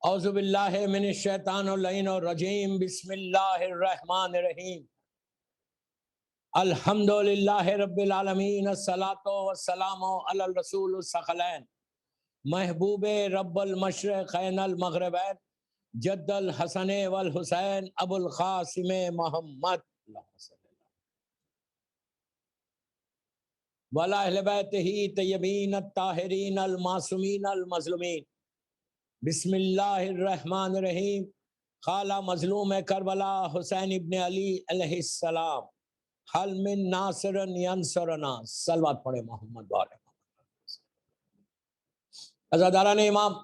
اعوذ باللہ من الشیطان اللعین الرجیم بسم اللہ الرحمن الرحیم الحمدللہ رب العالمین الصلاۃ والسلام علی الرسول الثقلین محبوب رب المشرقین المغربین جد الحسن والحسین ابو القاسم محمد وعلی اہل بیتہ طیبین الطاہرین المعصومین المظلومین بسم اللہ الرحمن الرحیم خالہ مظلوم کربلا حسین ابن علی علیہ السلام حل من ناصر ینصرنا صلوات پڑھے محمد والے عزاداران امام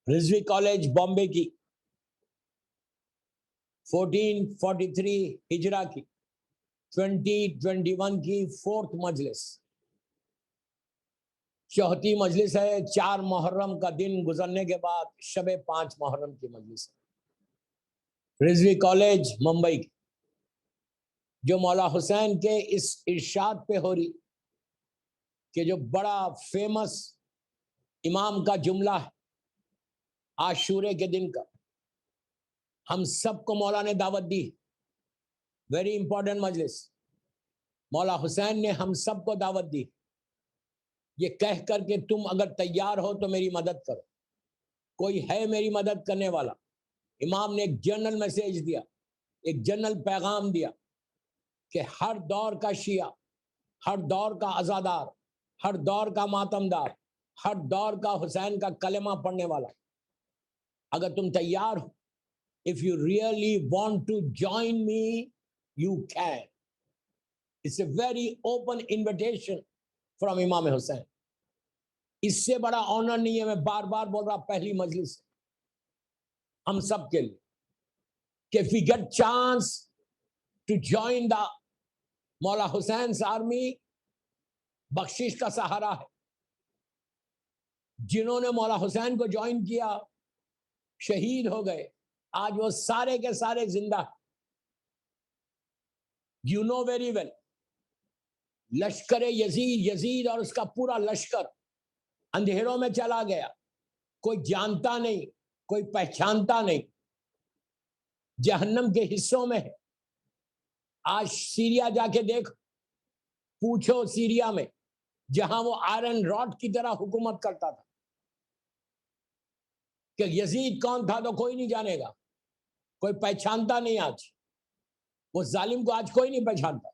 رضوی کالج بامبے کی 1443 ہجرہ کی 2021 کی 4th مجلس چوتھی مجلس ہے 4 محرم کا دن گزرنے کے بعد شب 5 محرم کی مجلس ہے رضوی کالج ممبئی کی جو مولا حسین کے اس ارشاد پہ ہو رہی کہ جو بڑا فیمس امام کا جملہ ہے عاشورے کے دن کا ہم سب کو مولا نے دعوت دی ویری امپورٹنٹ مجلس مولا حسین نے ہم سب کو دعوت دی یہ کہہ کر کہ تم اگر تیار ہو تو میری مدد کرو کوئی ہے میری مدد کرنے والا امام نے ایک جنرل میسیج دیا ایک جنرل پیغام دیا کہ ہر دور کا شیعہ ہر دور کا عزادار ہر دور کا ماتمدار ہر دور کا حسین کا کلمہ پڑھنے والا اگر تم تیار ہو if you really want to join me you can it's a very open invitation from امام حسین اس سے بڑا آنر نہیں ہے میں بار بار بول رہا پہلی مجلس ہم سب کے لیے کہ if we get chance to join the مولا حسین's army بخشش کا سہارا ہے جنہوں نے مولا حسین کو جوائن کیا شہید ہو گئے آج وہ سارے کے سارے زندہ you know very well لشکر یزید اور اس کا پورا لشکر اندھیروں میں چلا گیا کوئی جانتا نہیں کوئی پہچانتا نہیں جہنم کے حصوں میں ہے آج سیریا جا کے دیکھ پوچھو سیریا میں جہاں وہ آئرن راڈ کی طرح حکومت کرتا تھا کہ یزید کون تھا تو کوئی نہیں جانے گا کوئی پہچانتا نہیں آج وہ ظالم کو آج کوئی نہیں پہچانتا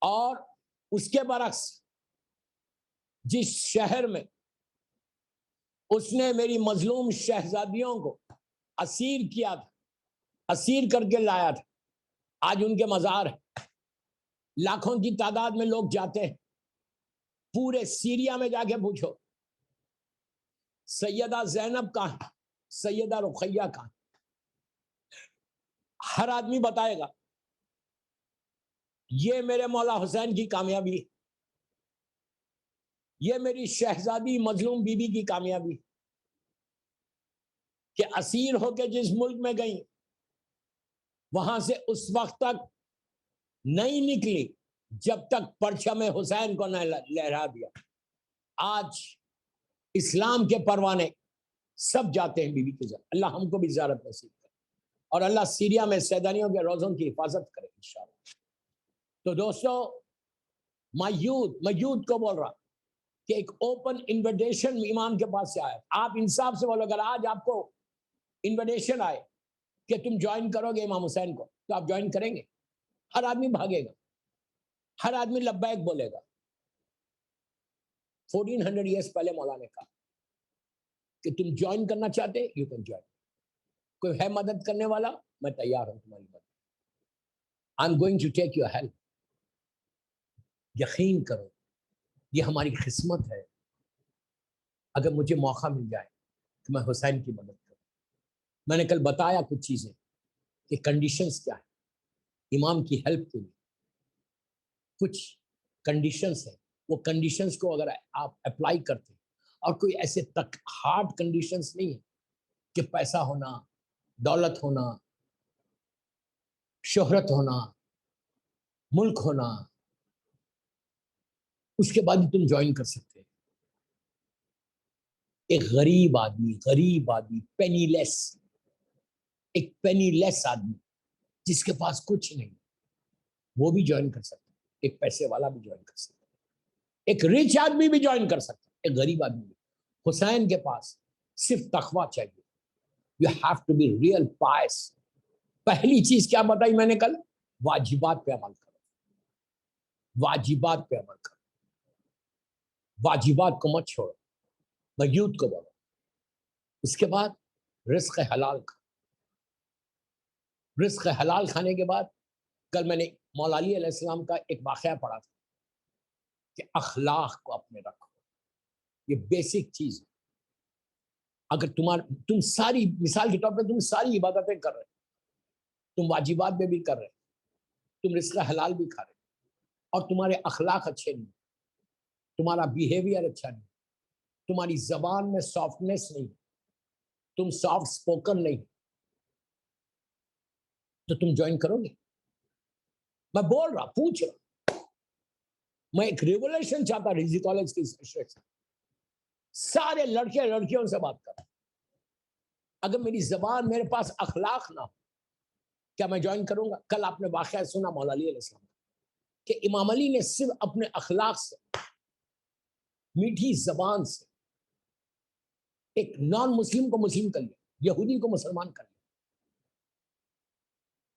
اور اس کے برعکس جس شہر میں اس نے میری مظلوم شہزادیوں کو اسیر کیا تھا اسیر کر کے لایا تھا آج ان کے مزار ہیں لاکھوں کی تعداد میں لوگ جاتے ہیں پورے سیریا میں جا کے پوچھو سیدہ زینب کہاں ہے سیدہ رقیہ کہاں ہے ہر آدمی بتائے گا یہ میرے مولا حسین کی کامیابی ہے یہ میری شہزادی مظلوم بی بی کی کامیابی کہ اسیر ہو کے جس ملک میں گئی وہاں سے اس وقت تک نہیں نکلی جب تک پرچم حسین کو نہ لہرا دیا آج اسلام کے پروانے سب جاتے ہیں بی بی کے زیارت اللہ ہم کو بھی زیارت نصیب کرے اور اللہ سیریا میں سیدانیوں کے روزوں کی حفاظت کرے انشاءاللہ تو دوستو میں یوتھ کو بول رہا کہ ایک اوپن انویٹیشن امام کے پاس سے آیا آپ انصاف سے بولو اگر آج آپ کو انویٹیشن آئے کہ تم جوائن کرو گے امام حسین کو تو آپ جوائن کریں گے ہر آدمی بھاگے گا ہر آدمی لبیک بولے گا 1400 ایئرس پہلے مولا نے کہا کہ تم جوائن کرنا چاہتے یو کین جوائن کوئی ہے مدد کرنے والا میں تیار ہوں تمہاری مدد I am going to take your help یقین کرو یہ ہماری قسمت ہے اگر مجھے موقع مل جائے کہ میں حسین کی مدد کروں میں نے کل بتایا کچھ چیزیں کہ کنڈیشنز کیا ہے امام کی ہیلپ کے لیے کچھ کنڈیشنز ہیں وہ کنڈیشنز کو اگر آپ اپلائی کرتے ہیں اور کوئی ایسے تک ہارڈ کنڈیشنز نہیں ہے کہ پیسہ ہونا دولت ہونا شہرت ہونا ملک ہونا اس کے بعد تم جوائن کر سکتے ہیں ایک غریب آدمی پینی لیس، ایک پینی لیس آدمی جس کے پاس کچھ نہیں، وہ بھی جوائن کر سکتا، ایک پیسے والا بھی جوائن کر سکتا، ایک ریچ آدمی بھی جوائن کر سکتا، ایک غریب آدمی بھی۔ حسین کے پاس صرف تقویٰ چاہیے، you have to be real pious. پہلی چیز کیا بتائی میں نے کل؟ واجبات پہ عمل کرو، واجبات پہ عمل کرو، واجبات کو مت چھوڑو، میں یوتھ کو بولو۔ اس کے بعد رزق حلال کھا، رزق حلال کھانے کے بعد کل میں نے مولا علی علیہ السلام کا ایک واقعہ پڑھا تھا کہ اخلاق کو اپنے رکھو، یہ بیسک چیز ہے۔ اگر تم ساری، مثال کے طور پہ تم ساری عبادتیں کر رہے، تم واجبات میں بھی کر رہے، تم رزق حلال بھی کھا رہے، اور تمہارے اخلاق اچھے نہیں، تمہارا بیہیویئر اچھا نہیں، تمہاری زبان میں سافٹنس نہیں، تم سافٹ سپوکن نہیں، تو تم جوائن کرو گے؟ میں بول رہا، پوچھ رہا، میں ایک ریولیوشن چاہتا ریزی کالج کی سارے لڑکے لڑکیوں سے بات کر رہا، اگر میری زبان، میرے پاس اخلاق نہ ہو، کیا میں جوائن کروں گا؟ کل آپ نے واقعہ سنا مولا علی علیہ السلام کہ امام علی نے صرف اپنے اخلاق سے، میٹھی زبان سے ایک نان مسلم کو مسلم کر لیا، یہودی کو مسلمان کر لیا،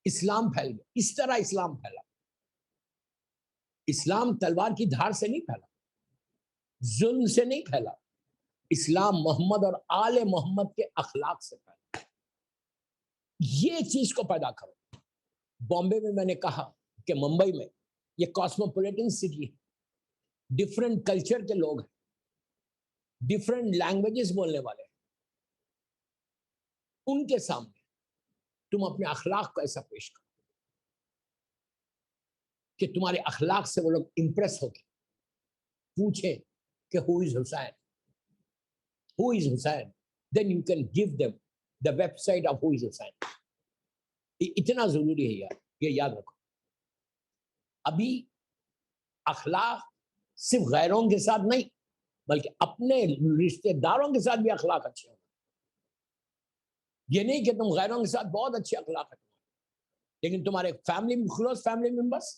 اسلام پھیل گیا۔ اس طرح اسلام پھیلا، اسلام تلوار کی دھار سے نہیں پھیلا، ظلم سے نہیں پھیلا، اسلام محمد اور آل محمد کے اخلاق سے پھیلا۔ یہ چیز کو پیدا کرو۔ بامبے میں میں نے کہا کہ ممبئی میں یہ کاسموپولیٹن سٹی ہے، ڈفرینٹ کلچر کے لوگ ہیں، ڈفرینٹ لینگویجز بولنے والے ہیں، ان کے سامنے تم اپنے اخلاق کو ایسا پیش کرو کہ تمہارے اخلاق سے وہ لوگ امپریس ہو کے پوچھیں کہ who is Hussain, who is Hussain, then you can give them the website of who is Hussain. اتنا ضروری ہے یار، یہ یاد رکھو۔ ابھی اخلاق صرف غیروں کے ساتھ نہیں، بلکہ اپنے رشتہ داروں کے ساتھ بھی اخلاق اچھے ہوں۔ یہ نہیں کہ تم غیروں کے ساتھ بہت اچھے اخلاق ہیں، لیکن تمہارے فیملی، کلوز فیملی ممبرس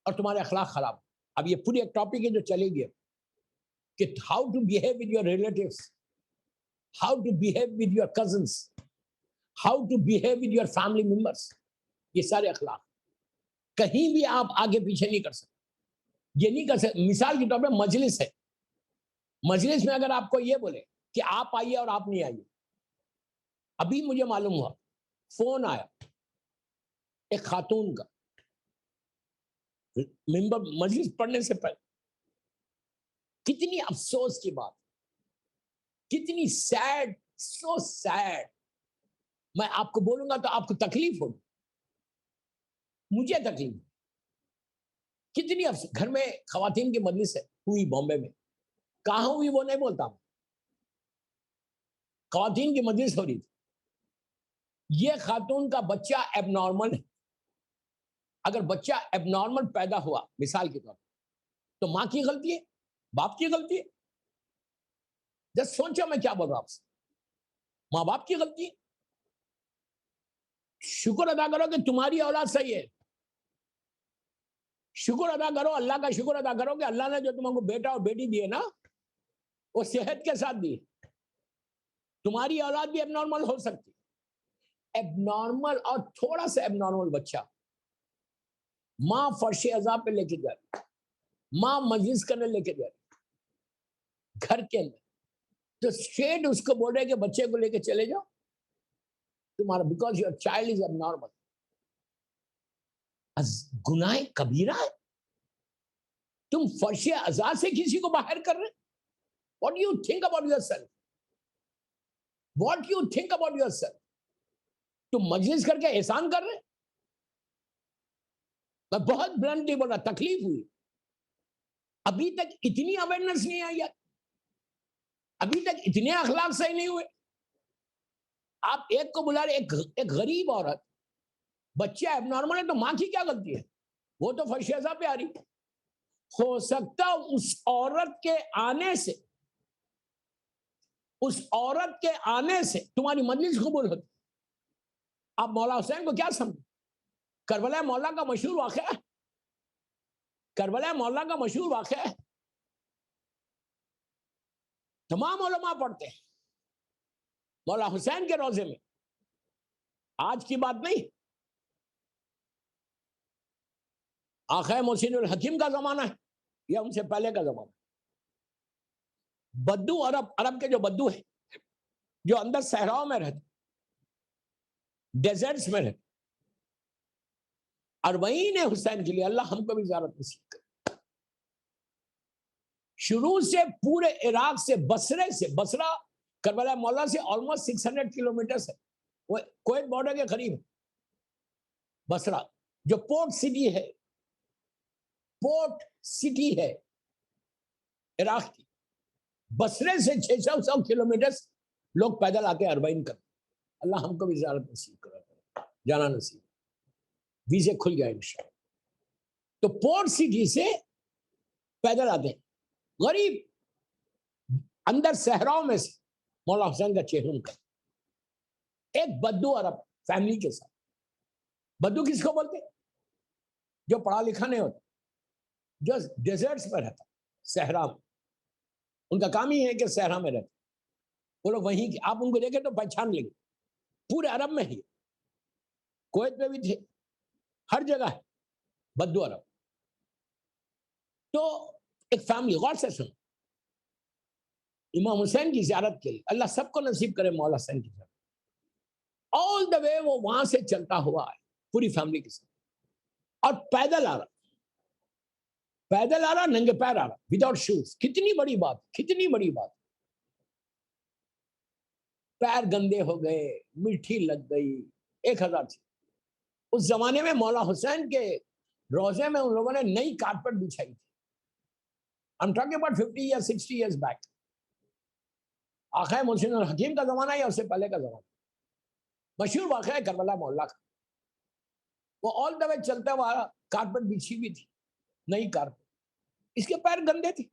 اور تمہارے اخلاق خراب۔ اب یہ پوری ایک ٹاپک ہے جو چلے گی کہ how to behave with your relatives, how to behave with your cousins, how to behave with your family members. یہ سارے اخلاق کہیں بھی آپ آگے پیچھے نہیں کر سکتے، یہ نہیں کر سکتے۔ مثال کے طور پہ مجلس ہے، مجلس میں اگر آپ کو یہ بولے کہ آپ آئیے اور آپ نہیں آئیے، ابھی مجھے معلوم ہوا، فون آیا ایک خاتون کا ممبر مجلس پڑھنے سے پہلے، کتنی افسوس کی بات، کتنی سیڈ، سو سیڈ۔ میں آپ کو بولوں گا تو آپ کو تکلیف ہوگی، مجھے تکلیف۔ کتنی گھر میں خواتین کی مجلس ہے ہوئی بامبے میں، کہاں ہوئی وہ نہیں بولتا ہوں، خواتین کی مجلس ہو رہی تھی۔ یہ خاتون کا بچہ ایب نارمل ہے، اگر بچہ ایب نارمل پیدا ہوا مثال کے طور پر، تو ماں کی غلطی ہے، باپ کی غلطی ہے؟ جس سوچو میں کیا بول رہا ہوں آپ سے، ماں باپ کی غلطی ہے۔ شکر ادا کرو کہ تمہاری اولاد صحیح ہے، شکر ادا کرو، اللہ کا شکر ادا کرو کہ اللہ نے جو تم کو بیٹا اور بیٹی دیے نا، وہ صحت کے ساتھ دی۔ تمہاری اولاد بھی ایب نارمل ہو سکتی، ایب نارمل اور تھوڑا سا ایب نارمل بچہ ماں فرش عذاب پہ لے کے جا رہی، ماں مجلس کرنے لے کے جا رہی گھر کے اندر، تو اسٹریٹ اس کو بول رہے کہ بچے کو لے کے چلے جاؤ تمہارا، بیکاز یور چائلڈ از ایب نارمل۔ گناہ کبیرہ ہے، تم فرش عذاب سے کسی کو باہر کر رہے۔ What do you think about yourself? What do you think about yourself? تم مجلس کر کے احسان کر رہے۔ میں بہت بلنٹلی بول رہا، تکلیف ہوئی، ابھی تک اتنی اویئرنس نہیں آئی، ابھی تک اتنے اخلاق صحیح نہیں ہوئے۔ آپ ایک کو بلا رہے، ایک غریب عورت، بچہ ایب نارمل ہے تو ماں کی کیا غلطی ہے؟ وہ تو فرش عذاب پہ آ رہی۔ ہو سکتا اس عورت کے آنے سے اس عورت کے آنے سے تمہاری مجلس قبول ہوتی. آپ مولا حسین کو کیا سمجھیں؟ کربلا مولا کا مشہور واقعہ ہے. کربلا مولا کا مشہور واقعہ ہے. تمام علماء پڑھتے ہیں مولا حسین کے روزے میں. آج کی بات نہیں، آخر محسن الحکیم کا زمانہ ہے یا ان سے پہلے کا زمانہ. بدو عرب کے جو بدو ہیں، جو اندر صحراؤں میں رہتے، ڈیزرٹس میں رہتے، اربعین حسین کے لیے اللہ ہم کو بھی زیارت نصیب کرے. شروع سے پورے عراق سے بصرہ کربلا مولا سے آلموسٹ 600 کلومیٹر ہے، وہ کویت بارڈر کے قریب. بصرہ جو پورٹ سٹی ہے عراق کی، بصرے سے 600 کلومیٹر لوگ پیدل آتے ہیں اربعین کر. اللہ ہم کو بھی زیارت نصیب کرے، جانا نصیب، ویزے کھل جائے انشاءاللہ. تو پورٹ سٹی سے پیدل آتے ہیں غریب، اندر صحراؤں میں سے مولا حسین کا چہرم کا ایک بدو عرب فیملی کے ساتھ. بدو کس کو بولتے؟ جو پڑھا لکھا نہیں ہوتا، جو ڈیزرٹس میں رہتا، صحرا میں. ان کا کام ہی ہے کہ صحرا میں رہتے. وہ لوگ وہیں کے، آپ ان کو دیکھیں تو پہچان لیں گے. پورے عرب میں ہی، کویت میں بھی تھے، ہر جگہ ہے بدو عرب. تو ایک فیملی، غور سے سنو، امام حسین کی زیارت کے لیے اللہ سب کو نصیب کرے مولا حسین کی زیارت. آل دا وے وہ وہاں سے چلتا ہوا ہے پوری فیملی کے ساتھ، اور پیدل آ رہا، ننگے پیر آ رہا، وداؤٹ شوز. کتنی بڑی بات، کتنی بڑی بات. پیر گندے ہو گئے، مٹی لگ گئی، 1000 سے. اس زمانے میں مولا حسین کے روزے میں ان لوگوں نے نئی کارپٹ بچھائی تھی. I'm talking about 50 years 60 years back. آخر محسن الحکیم کا زمانہ یا اس سے پہلے کا زمانہ. مشہور واقعہ ہے کربلا مولا کا. وہ آل دا وے چلتا ہوا کارپٹ بچھی بھی تھی، نئی کارپٹ. اس کے پیر گندے تھے.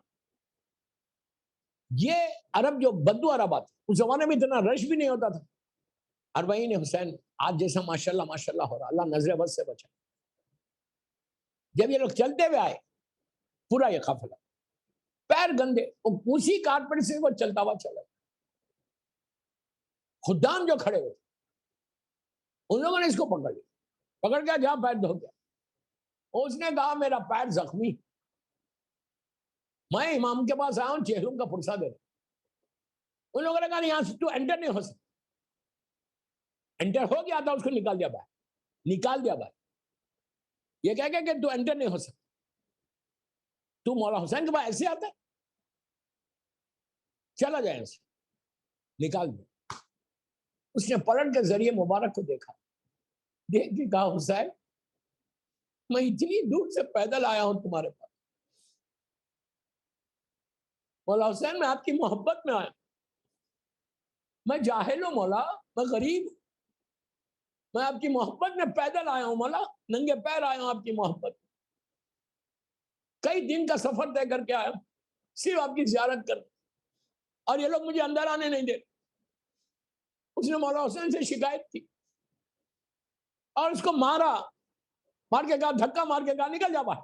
یہ عرب جو بدو عرب آتے، اس زمانے میں اتنا رش بھی نہیں ہوتا تھا. اربعین حسین آج جیسا ماشاءاللہ ماشاءاللہ ہو رہا، اللہ نظر بد سے بچا. جب یہ لوگ چلتے ہوئے آئے، پورا یہ قافلہ، پیر گندے، اسی کارپٹ سے وہ چلتا ہوا چلا. خدام جو کھڑے ہوئے ان لوگوں نے اس کو پکڑ لیا، پکڑ کے جہاں پیر دھو گیا. اس نے کہا میرا پیر زخمی، میں امام کے پاس آیا ہوں چہروں کا پرسہ دے. ان لوگوں نے کہا یہاں سے تو انٹر نہیں ہو سکتا. انٹر ہو گیا تھا، اس کو نکال دیا باہر. یہ کہہ کہ تو انٹر نہیں ہو سکتا. تو مولا حسین کے پاس ایسے آتا ہے، چلا جائے اسے نکال دیا. اس نے پلٹ کے ذریعے مبارک کو دیکھا، دیکھ کے کہا حسین میں اتنی دور سے پیدل آیا ہوں تمہارے پاس. مولا حسین میں آپ کی محبت میں آیا. میں جاہل ہوں مولا، میں غریب ہوں، میں آپ کی محبت میں پیدل آیا ہوں مولا، ننگے پیر آیا ہوں آپ کی محبت میں. کئی دن کا سفر طے کر کے آیا ہوں صرف آپ کی زیارت کر، اور یہ لوگ مجھے اندر آنے نہیں دے. اس نے مولا حسین سے شکایت کی اور اس کو مار کے کہا، دھکا مار کے کہا نکل جا باہر.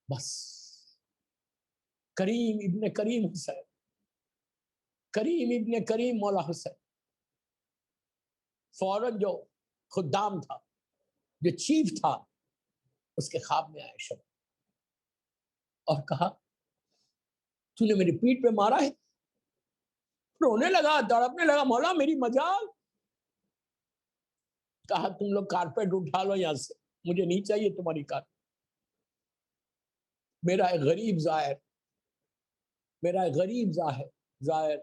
بس کریم ابن کریم حسین، کریم ابن کریم مولا حسین فوراً جو خدام تھا، جو چیف تھا، اس کے خواب میں آئے شب اور کہا تو نے میری پیٹھ پہ مارا ہے. رونے لگا، تڑپنے لگا، مولا میری مجال. کہا تم لوگ کارپیٹ اٹھا لو یہاں سے، مجھے نہیں چاہیے تمہاری کارپیٹ. میرا ایک غریب ظاہر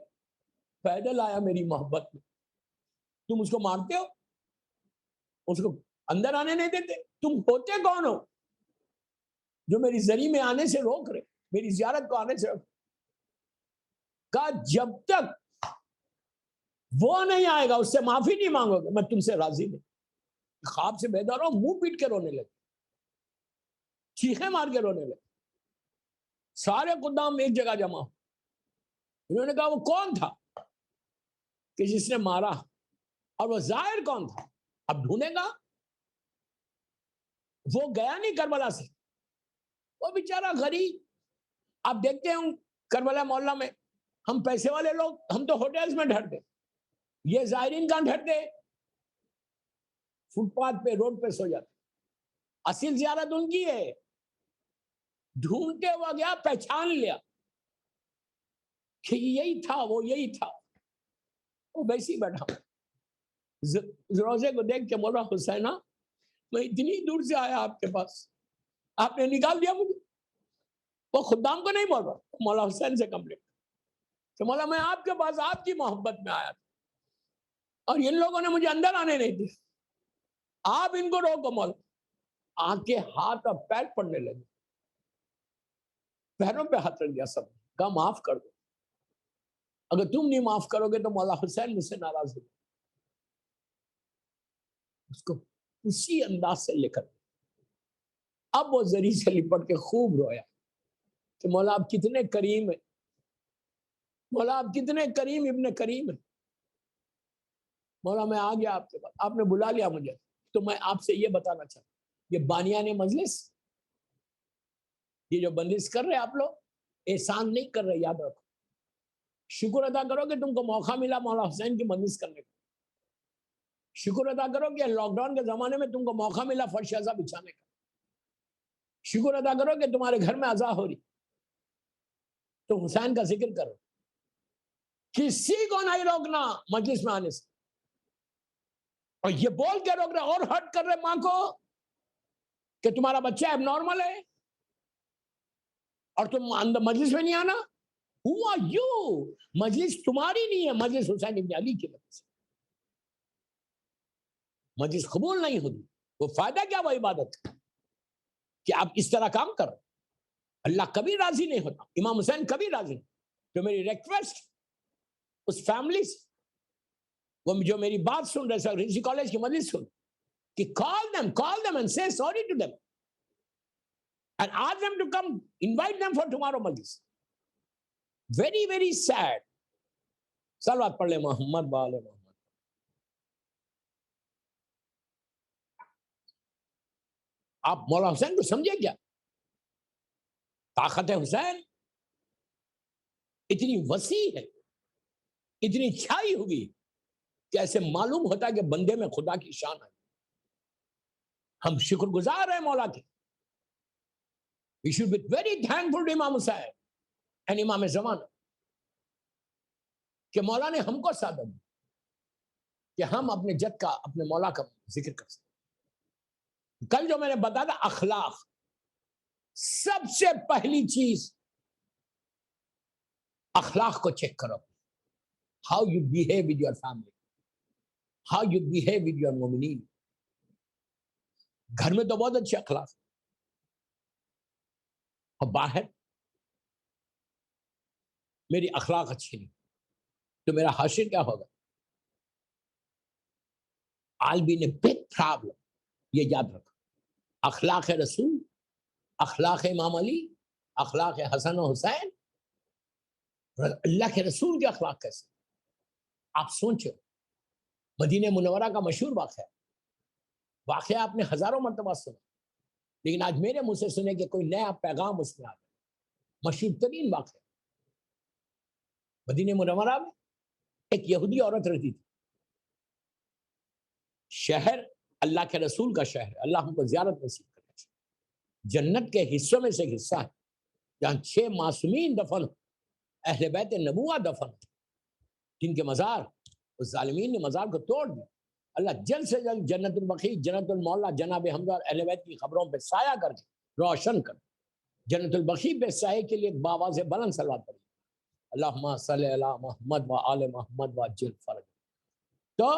پیدل آیا میری محبت میں، تم اس کو مارتے ہو، اس کو اندر آنے نہیں دیتے. تم ہوتے کون ہو جو میری زری میں آنے سے روک رہے، میری زیارت کو آنے سے روک؟ کہا جب تک وہ نہیں آئے گا، اس سے معافی نہیں مانگو گے، میں تم سے راضی نہیں. خواب سے بیدار ہو، منہ پیٹ کے رونے لگے، چیخیں مار کے رونے لگے. سارے خدام ایک جگہ جمع ہو. انہوں نے کہا وہ کون تھا کہ جس نے مارا، اور وہ ظاہر کون تھا؟ اب ڈھونڈے گا. وہ گیا نہیں کربلا سے، وہ بیچارہ غریب. آپ دیکھتے ہیں کربلا محلہ میں ہم پیسے والے لوگ ہم تو ہوٹلز میں ڈھرتے، یہ زائرین کہاں ڈھرتے؟ فٹ پاتھ پہ، روڈ پہ سو جاتے. اصل زیارت ان کی ہے. ڈھونڈتے ہوا گیا، پہچان لیا کہ یہی تھا، وہ یہی تھا. وہ ویسے ہی بیٹھا روزے کو دیکھ کے بولا حسینہ میں اتنی دور سے آیا آپ کے پاس، آپ نے نکال دیا مجھے. وہ خدام کو نہیں بول رہا، مولا حسین سے کمپلیٹ کہ مولا میں آپ کے پاس آپ کی محبت میں آیا تھا، اور ان لوگوں نے مجھے اندر آنے نہیں دیا، آپ ان کو روکو مولا. آنکھیں ہاتھ اور پیر پڑنے لگے، پیروں پہ ہاتھ رکھ دیا. سب کہا معاف کر دو، اگر تم نہیں معاف کرو گے تو مولا حسین مجھ سے ناراض ہو. اس کو اسی انداز سے لے کر اب وہ زری سے لپٹ کے خوب رویا کہ مولا آپ کتنے کریم ہیں، مولا آپ کتنے کریم ابن کریم ہیں. مولا میں آ گیا آپ کے پاس، آپ نے بلا لیا مجھے، تو میں آپ سے یہ بتانا چاہتا ہوں، یہ بانیان مجلس، یہ جو بندش کر رہے آپ لوگ احسان نہیں کر رہے، یاد رکھو. شکر ادا کرو کہ تم کو موقع ملا مولا حسین کی مجلس کرنے کا. شکر ادا کرو کہ لاک ڈاؤن کے زمانے میں تم کو موقع ملا فرش ازا بچھانے کا. شکر ادا کرو کہ تمہارے گھر میں ازا ہو رہی تو حسین کا ذکر کرو. کسی کو نہیں روکنا مجلس میں آنے سے، اور یہ بول کے روک رہے اور ہرٹ کر رہے ماں کو کہ تمہارا بچہ اب نارمل ہے اور تم اندر مجلس میں نہیں آنا. Who are you؟ مجلس تمہاری نہیں ہے، مجلس حسین ابن علی کی وجہ سے. مجلس قبول نہیں ہوتی، وہ فائدہ کیا وہ عبادت کہ آپ اس طرح کام کرو. اللہ کبھی راضی نہیں ہوتا، امام حسین کبھی راضی نہیں. تو میری ریکویسٹ اس فیملی سے، وہ جو میری بات سن رہے سر رینسی کالج کی مجلس سن، کہ call them and say sorry to them and ask them to come, invite them for tomorrow majlis. Very very sad. صلوات پڑھ لے محمد وآل محمد. آپ مولا حسین کو سمجھے کیا؟ طاقت حسین اتنی وسیع ہے، اتنی چھائی ہوگی کہ ایسے معلوم ہوتا ہے کہ بندے میں خدا کی شان ہے. ہم شکر گزار ہیں مولا کے. We should be very thankful to امام حسین and امام زمانہ کہ مولا نے ہم کو سعادت دی کہ ہم اپنے جد کا، اپنے مولا کا ذکر کر سکتے. کل جو میں نے بتایا تھا اخلاق، سب سے پہلی چیز اخلاق کو چیک کرو. How you behave with your family, how you behave with your مومنین. گھر میں تو بہت اچھے اخلاق، اور باہر میری اخلاق اچھی نہیں تو میرا حاشر کیا ہوگا؟ I'll be in a big problem. یہ یاد رکھو. اخلاق رسول، اخلاق امام علی، اخلاق حسن و حسین، اللہ کے رسول کے اخلاق کیسے؟ آپ سوچو. مدینہ منورہ کا مشہور واقعہ آپ نے ہزاروں مرتبہ سنا، لیکن آج میرے منہ سے سنے کہ کوئی نیا پیغام اس میں آ گیا. مشہور ترین واقعہ، مدینہ منورہ میں ایک یہودی عورت رہتی تھی. شہر اللہ کے رسول کا شہر، اللہ ہم کو زیارت نصیب کرے. جنت کے حصوں میں سے ایک حصہ ہے جہاں 6 معصومین دفن، اہل بیت نبوہ دفن، جن کے مزار اس ظالمین نے مزار کو توڑ دیا. اللہ جلد سے جلد جنت البقیع، جنت المولا جناب حمزہ اور اہل بیت کی خبروں پہ سایہ کر کے روشن کر. جنت البقیع پہ سائے کے لیے باواز بلند صلوات پڑھی، اللہم صلی علی محمد و آل محمد و عجل فرج. تو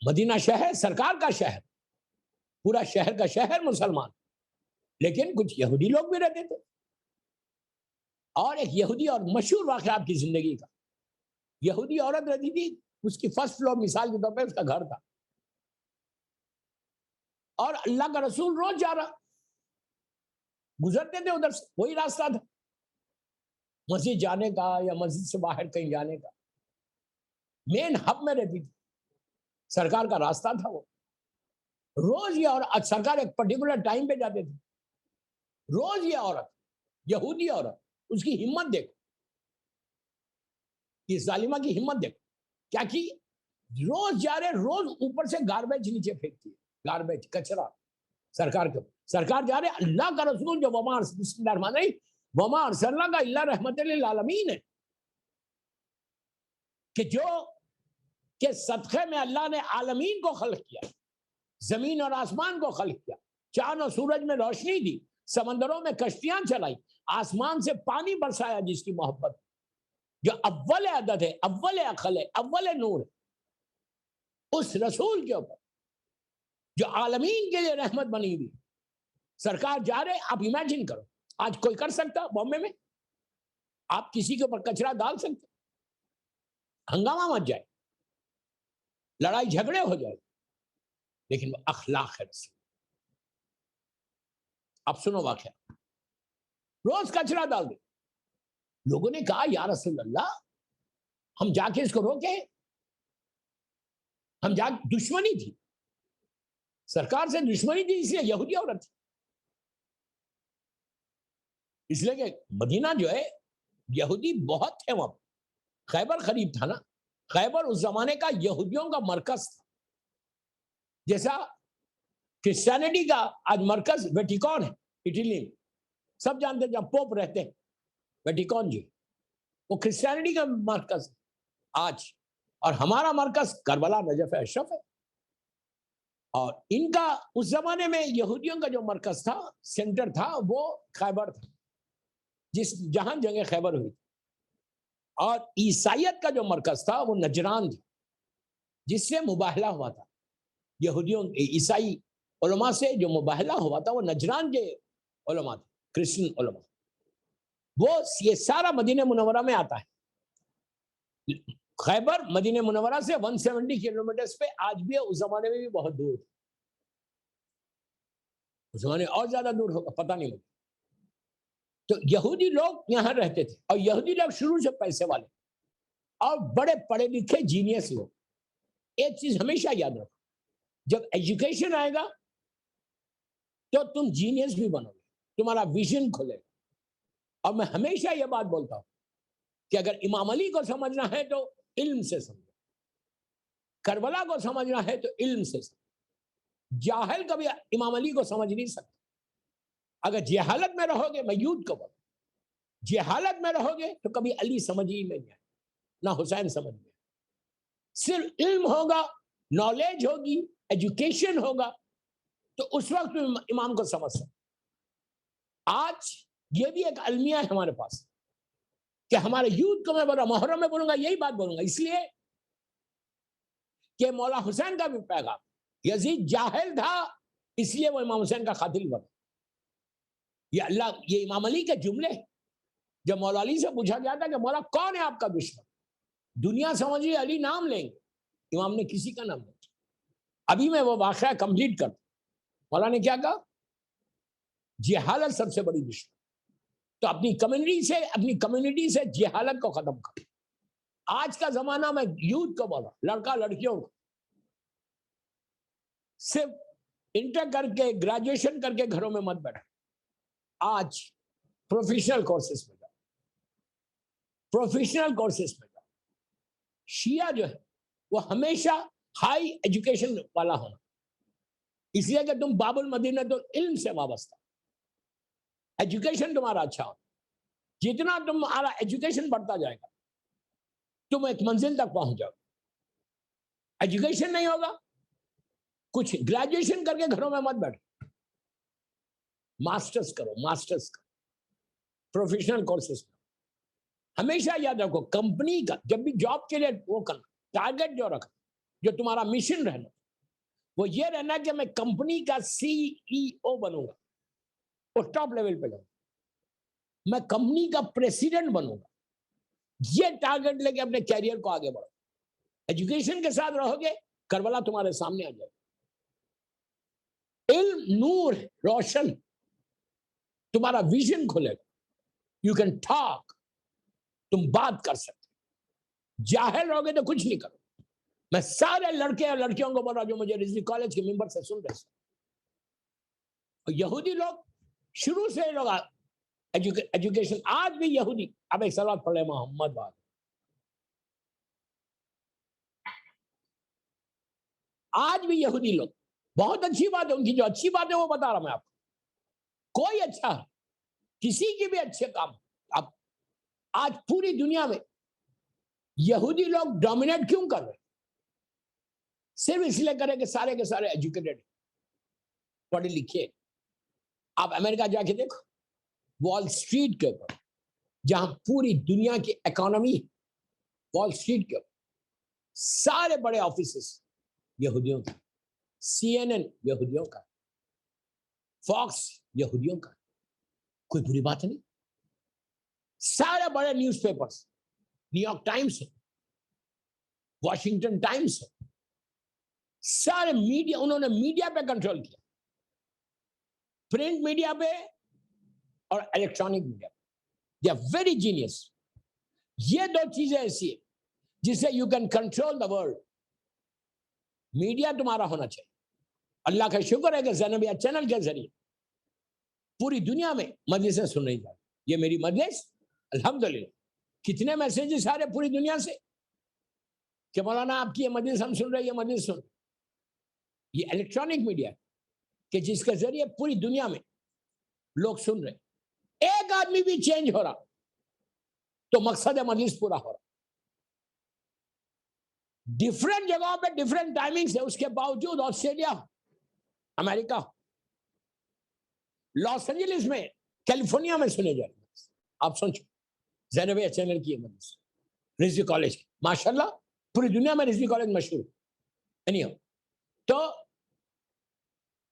مدینہ شہر سرکار کا شہر، پورا شہر کا شہر مسلمان، لیکن کچھ یہودی لوگ بھی رہتے تھے. اور ایک یہودی اور مشہور واقعہ آپ کی زندگی کا، یہودی عورت رہتی تھی، اس کی فرسٹ فلور مثال کے طور پہ اس کا گھر تھا، اور اللہ کا رسول روز جا رہا، گزرتے تھے ادھر سے، وہی راستہ تھا. مسجد جانے کا یا مسجد سے باہر کہیں جانے کا مین ہب میں رہتی تھی, سرکار کا راستہ تھا وہ. روز یہ عورت, سرکار ایک پرٹیکولر ٹائم پہ جاتے تھے, روز یہ عورت, یہودی عورت, اس کی ہمت دیکھو, اس ظالمہ کی ہمت دیکھو کیا کی, روز جا رہے, روز اوپر سے گاربیج نیچے پھینکتی ہے, گاربیج کچرا سرکار کے, سرکار جا رہے, اللہ کا رسول جو وما ارسلناک الا رحمت للعالمین ہے, کہ جو کہ صدقے میں اللہ نے عالمین کو خلق کیا, زمین اور آسمان کو خلق کیا, چاند اور سورج میں روشنی دی, سمندروں میں کشتیاں چلائی, آسمان سے پانی برسایا, جس کی محبت جو اول عدد ہے, اول عقل ہے, اول نور ہے, اس رسول کے اوپر جو عالمین کے لیے رحمت بنی ہوئی, سرکار جا رہے. آپ امیجن کرو, آج کوئی کر سکتا بامبے میں, آپ کسی کے اوپر کچرا ڈال سکتے, ہنگامہ مچ جائے, لڑائی جھگڑے ہو جائے, لیکن وہ اخلاق ہے رسول. اب سنو واقعہ, روز کچرا ڈال دے. لوگوں نے کہا یا رسول اللہ, ہم جا کے اس کو روکیں, ہم جا, دشمنی تھی سرکار سے, دشمنی تھی, اس لیے یہودی عورت تھی, اس لیے کہ مدینہ جو ہے یہودی بہت تھے وہاں. خیبر قریب تھا نا, خیبر اس زمانے کا یہودیوں کا مرکز تھا, جیسا کرسچینٹی کا آج مرکز ویٹیکن ہے اٹلی میں, سب جانتے ہیں, جب پوپ رہتے ہیں ویٹیکن جی, وہ کرسچینٹی کا مرکز آج, اور ہمارا مرکز کربلا نجف اشرف ہے. اور ان کا اس زمانے میں یہودیوں کا جو مرکز تھا, سینٹر تھا, وہ خیبر تھا, جہاں جنگ خیبر ہوئی. اور عیسائیت کا جو مرکز تھا وہ نجران تھا, جس سے مباہلہ ہوا تھا یہودیوں, عیسائی علماء سے جو مباہلہ ہوا تھا, وہ نجران کے علماء تھے, کرسچن علماء. وہ یہ سارا مدینہ منورہ میں آتا ہے. خیبر مدینہ منورہ سے 170 کلومیٹرز پہ آج بھی ہے, اس زمانے میں بھی بہت دور تھا, اس زمانے اور زیادہ دور ہوگا پتہ نہیں مجھے. تو یہودی لوگ یہاں رہتے تھے, اور یہودی لوگ شروع سے پیسے والے اور بڑے پڑھے لکھے جینیس لوگ. ایک چیز ہمیشہ یاد رکھو, جب ایجوکیشن آئے گا تو تم جینیس بھی بنو گے, تمہارا ویژن کھلے گا. اور میں ہمیشہ یہ بات بولتا ہوں کہ اگر امام علی کو سمجھنا ہے تو علم سے سمجھو, کربلا کو سمجھنا ہے تو علم سے سمجھو. جاہل کبھی امام علی کو سمجھ نہیں سکتا. اگر جہالت میں رہو گے, میں یوتھ کو بولوں, جہالت میں رہو گے تو کبھی علی سمجھ ہی نہیں آئے, نہ حسین سمجھ میں. صرف علم ہوگا, نالج ہوگی, ایجوکیشن ہوگا, تو اس وقت امام کو سمجھ سکتے. آج یہ بھی ایک المیہ ہے ہمارے پاس کہ ہمارے یوتھ کو میں بولا, محرم میں بولوں گا, یہی بات بولوں گا, اس لیے کہ مولا حسین کا بھی پیغام, یزید جاہل تھا اس لیے وہ امام حسین کا قاتل بنا. یہ امام علی کے جملے, جب مولا علی سے پوچھا گیا تھا کہ مولا کون ہے آپ کا دشمن, دنیا سمجھیے علی نام لیں گے, امام نے کسی کا نام نہیں. ابھی میں وہ واقعہ کمپلیٹ کرتا. مولا نے کیا کہا, جہالت سب سے بڑی دشمن, تو اپنی کمیونٹی سے جہالت کو ختم کر. آج کا زمانہ میں یوتھ کو بولا, لڑکا لڑکیوں کو, صرف انٹر کر کے گریجویشن کر کے گھروں میں مت بیٹھے, آج پروفیشنل کورسز میں جاؤ, پروفیشنل کورسز میں جاؤ. شیعہ جو ہے وہ ہمیشہ ہائی ایجوکیشن والا ہونا, اس لیے کہ تم باب المدینہ تو علم سے وابستہ, ایجوکیشن تمہارا اچھا ہو. جتنا تمہارا ایجوکیشن بڑھتا جائے گا تم ایک منزل تک پہنچ جاؤ. ایجوکیشن نہیں ہوگا, کچھ گریجویشن کر کے گھروں میں مت بیٹھو, ماسٹرز کرو, پروفیشنل کورسز میں. ہمیشہ یاد رکھو, کمپنی کا جب بھی جاب کے لیے وہ کرنا, ٹارگیٹ جو رکھنا, جو تمہارا مشن رہنا, وہ یہ رہنا کہ میں کمپنی کا CEO بنوں گا, اور ٹاپ لیول پہ جاؤں, میں کمپنی کا پریسیڈنٹ بنوں گا. یہ ٹارگیٹ لے کے اپنے کیریئر کو آگے بڑھو. ایجوکیشن کے ساتھ رہو گے, کربلا تمہارے سامنے آ جائے گا. علم نور ہے, روشن, تمہارا ویژن کھلے گا. یو کین ٹاک, تم بات کر سکتے، جاہل ہوگے تو کچھ نہیں کرو. میں سارے لڑکے اور لڑکیوں کو بول رہا ہوں جو مجھے رضوی کالج کے ممبر سے سن رہے ہیں. یہودی لوگ شروع سے لوگ ایجوکیشن، آج بھی یہودی، اب ایک سوال پڑھ لے محمد بات، آج بھی یہودی لوگ، بہت اچھی بات ہے ان کی، جو اچھی بات ہے وہ بتا رہا میں آپ کو. کوئی اچھا کسی کی بھی اچھے کام. اب آج پوری دنیا میں یہودی لوگ ڈومینیٹ کیوں کر رہے ہیں؟ صرف اس لیے کریں کہ سارے کے سارے ایجوکیٹڈ، پڑھے لکھے. آپ امریکہ جا کے دیکھو، وال اسٹریٹ کے اوپر جہاں پوری دنیا کی اکانومی، وال اسٹریٹ کے اوپر سارے بڑے آفیسز یہودیوں کا، CNN یہودیوں کا، فاکس یہودیوں کا. کوئی بری بات نہیں. سارے بڑے news papers, new York Times, Washington Times, سارے میڈیا، انہوں نے میڈیا پہ کنٹرول کیا، پرنٹ میڈیا پہ اور الیکٹرانک میڈیا پہ. They are very genius. یہ دو چیزیں ایسی ہیں جس سے you can control the world. Media تمہارا ہونا چاہیے. اللہ کا شکر ہے کہ زینبیہ چینل کے ذریعے پوری دنیا میں مجلسیں سن رہی جا رہی. یہ میری مجلس الحمدللہ کتنے میسیجز آ رہے پوری دنیا سے کہ مولانا آپ کی یہ مجلس ہم سن رہے ہیں، یہ مجلس سن. یہ الیکٹرانک میڈیا کہ جس کے ذریعے پوری دنیا میں لوگ سن رہے. ایک آدمی بھی چینج ہو رہا تو مقصد مجلس پورا ہو رہا. ڈفرینٹ جگہوں پہ ڈفرینٹ ٹائمنگز ہے، اس کے باوجود آسٹریلیا، امریکہ، لاس اینجلس میں، کیلیفورنیا میں سنے جائے. آپ سوچو، زینبیہ چینل کی مجلس، رضوی کالج کی، ماشاءاللہ پوری دنیا میں رضوی کالج مشہور. تو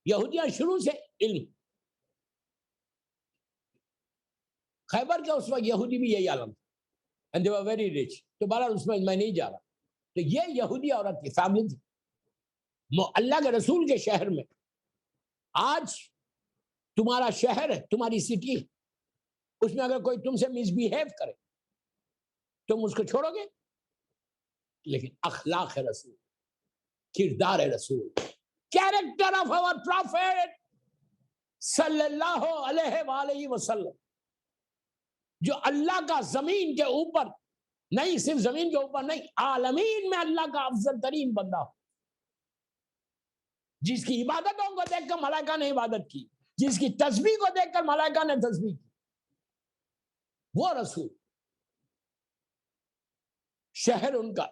یہودیاں شروع سے علم، خیبر کے اس وقت یہودی بھی یہی عالم، and they were very rich. تو بہرحال اس میں نہیں جا رہا. تو یہ یہودی عورت کی فیملی تھی اللہ کے رسول کے شہر میں. آج تمہارا شہر ہے، تمہاری سٹی، اس میں اگر کوئی تم سے مس بہیو کرے تم اس کو چھوڑو گے؟ لیکن اخلاق رسول، کردار رسول، کیریکٹر آف آور پروفیٹ صلی اللہ علیہ وآلہ وسلم، جو اللہ کا زمین کے اوپر نہیں، صرف زمین کے اوپر نہیں، عالمین میں اللہ کا افضل ترین بندہ، جس کی عبادتوں کو دیکھ کر ملائکہ نے عبادت کی، جس کی تسبیح کو دیکھ کر ملائکہ نے تسبیح کی، وہ رسول. شہر ان کا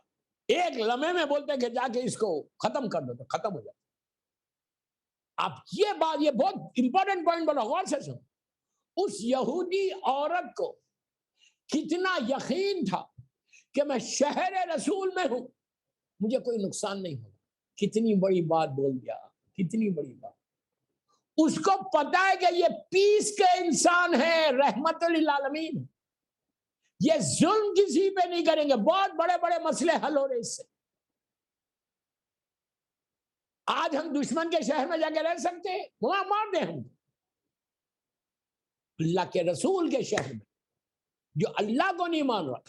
ایک لمحے میں بولتے کہ جا کے اس کو ختم کر دو تو ختم ہو جاتا. اب یہ بات، یہ بہت امپورٹنٹ پوائنٹ بولا، غور سے سنو. اس یہودی عورت کو کتنا یقین تھا کہ میں شہر رسول میں ہوں، مجھے کوئی نقصان نہیں ہوگا. کتنی بڑی بات بول دیا، کتنی بڑی بات. اس کو پتا ہے کہ یہ پیس کے انسان ہے، رحمت للعالمین، یہ ظلم کسی پہ نہیں کریں گے. بہت بڑے بڑے مسئلے حل ہو رہے اس سے. آج ہم دشمن کے شہر میں جا کے رہ سکتے ہیں؟ وہاں مار دیں ہم. اللہ کے رسول کے شہر میں جو اللہ کو نہیں مان رہا،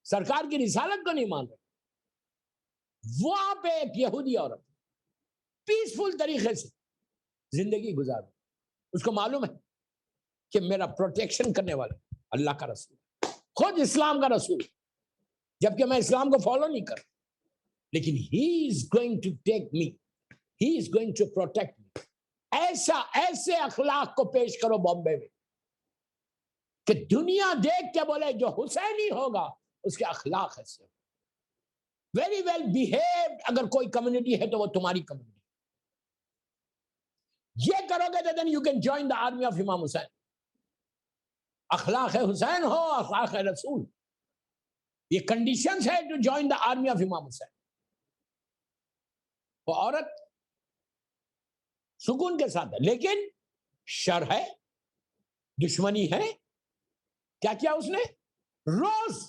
سرکار کی رسالت کو نہیں مان رہا، وہاں پہ ایک یہودی عورت پیسفل طریقے سے زندگی گزار رہی. اس کو معلوم ہے کہ میرا پروٹیکشن کرنے والا اللہ کا رسول، خود اسلام کا رسول، جبکہ میں اسلام کو فالو نہیں کر، لیکن he is going to take me, he is going to protect me. ایسے اخلاق کو پیش کرو بامبے میں کہ دنیا دیکھ کے بولے جو حسینی ہوگا اس کے اخلاق ایسے. ویری ویل بیہیوڈ اگر کوئی کمیونٹی ہے تو وہ تمہاری کمیونٹی. یہ کرو گے تو then you can join the army of امام حسین. اخلاق حسین ہو، اخلاق رسول، یہ کنڈیشنز ہے to join the army of Imam Hussain. وہ عورت سکون کے ساتھ ہے، لیکن شر ہے، دشمنی ہے. کیا کیا اس نے؟ روز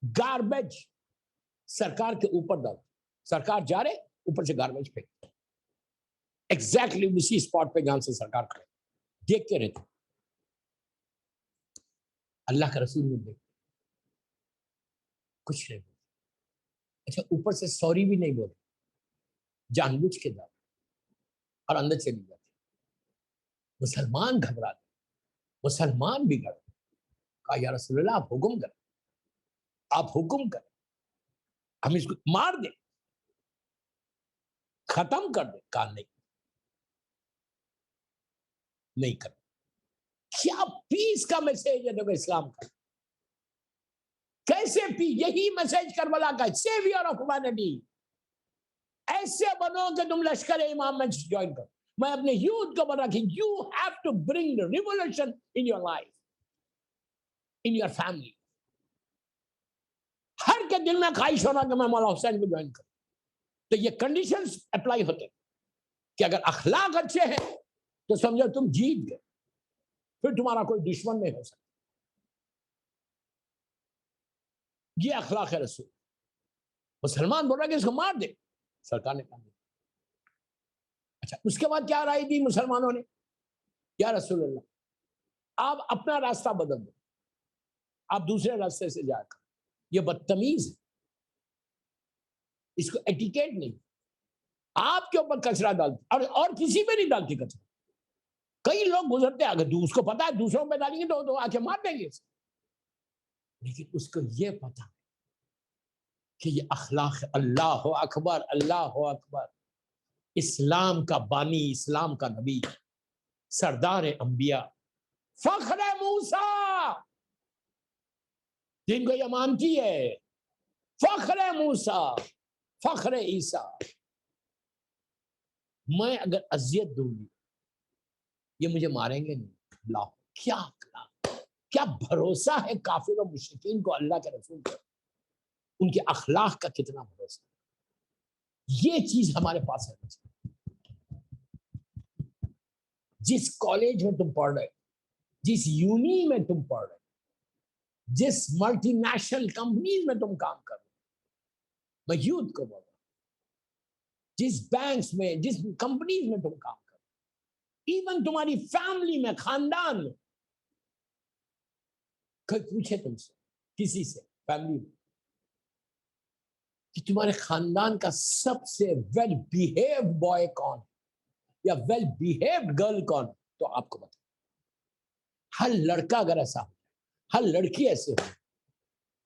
گاربیج سرکار کے اوپر ڈال. سرکار جا رہے، اوپر سے گاربیج پھینک، ایگزیکٹلی اسی اسپاٹ پہ جہاں سے سرکار کھڑے، دیکھتے رہتے. اللہ کا رسول نے دیکھتے. کچھ نہیں بولتے. اچھا اوپر سے سوری بھی نہیں بولتے, جان بوجھ کے جاتے اور اندر چلی جاتے. مسلمان گھبراتے, مسلمان بگڑ. کہا یا رسول اللہ آپ حکم کریں, آپ حکم کریں, ہم اس کو مار دیں, ختم کر دیں. کہا نہیں کر. کیا پیس کا میسج ہے دیکھو اسلام کا, کیسے پی, یہی میسج کربلا کا, سیویئر آف ہیومینٹی. ایسے بنو کہ تم لشکر امام میں جوائن کرو. میں اپنے یوتھ کو بتا کہ you have to bring revolution in your life, in your family. ہر کے دل میں خواہش ہونا کہ میں مولا حسین کو جوائن کروں. تو یہ کنڈیشنز اپلائی ہوتے کہ اگر اخلاق اچھے ہیں تو سمجھو تم جیت گئے, پھر تمہارا کوئی دشمن نہیں ہو سکتا. یہ اخلاق رسول. مسلمان بول رہا کہ اس کو مار دے, سرکار نے کہا. اچھا اس کے بعد کیا رائے دی مسلمانوں نے, یا رسول اللہ آپ اپنا راستہ بدل دو, آپ دوسرے راستے سے جا کر. یہ بدتمیز ہے, اس کو ایٹیکیٹ نہیں. آپ کے اوپر کچرا ڈالتے اور کسی پہ نہیں ڈالتی کچرا. کئی لوگ گزرتے ہیں, اگر اس کو پتا ہے دوسروں پہ ڈالیں گے تو آ کے مار دیں گے. لیکن اس کو یہ پتا کہ یہ اخلاق. اللہ اکبر, اللہ اکبر. اسلام کا بانی, اسلام کا نبی, سردار انبیاء, فخر موسیٰ جن کو یہ مانتی ہے, فخر موسیٰ, فخر عیسیٰ. میں اگر اذیت دوں گی یہ مجھے ماریں گے نہیں. اللہ کیا اخلاق, کیا بھروسہ ہے کافر و مشرکین کو اللہ کے رسول کو, ان کے اخلاق کا کتنا بھروسہ. یہ چیز ہمارے پاس ہے. جس کالج میں تم پڑھ رہے, جس یونی میں تم پڑھ رہے, جس ملٹی نیشنل کمپنیز میں تم کام کر رہے, میں یوتھ کو بول رہا ہوں, جس بینکس میں, جس کمپنیز میں تم کام کر رہے, ایون تمہاری فیملی میں, خاندان میں, کوئی پوچھے تم سے, کسی سے فیملی میں, کہ تمہارے خاندان کا سب سے ویل بیہیوڈ بوائے کون یا ویل بیہیوڈ گرل کون, تو آپ کو بتا. ہر لڑکا اگر ایسا ہو, ہر لڑکی ایسے ہو,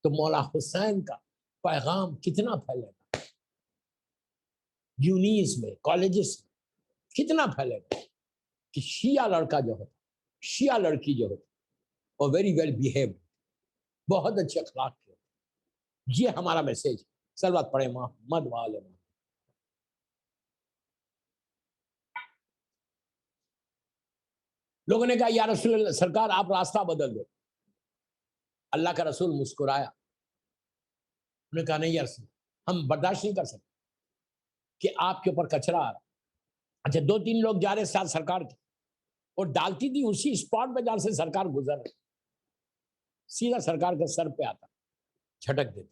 تو مولا حسین کا پیغام کتنا پھیلے گا. یونیز میں, کالجز میں کتنا پھیلے گا کہ شیعہ لڑکا جو ہوتا, شیعہ لڑکی جو ہوتی, اور ویری ویل بیہیوڈ, بہت اچھے اخلاق کے. یہ ہمارا میسج ہے. صلوات پڑھیں محمد وآل محمد. لوگوں نے کہا یا رسول اللہ سرکار آپ راستہ بدل دو. اللہ کا رسول مسکرایا, انہوں نے کہا نہیں یا رسول ہم برداشت نہیں کر سکتے کہ آپ کے اوپر کچرا آ رہا. اچھا 2-3 لوگ جا رہے ساتھ سرکار کے, اور ڈالتی تھی اسی اسپاٹ پہ جہاں سے سرکار گزر رہے, سیدھا سرکار کے سر پہ آتا, جھٹک دیتے.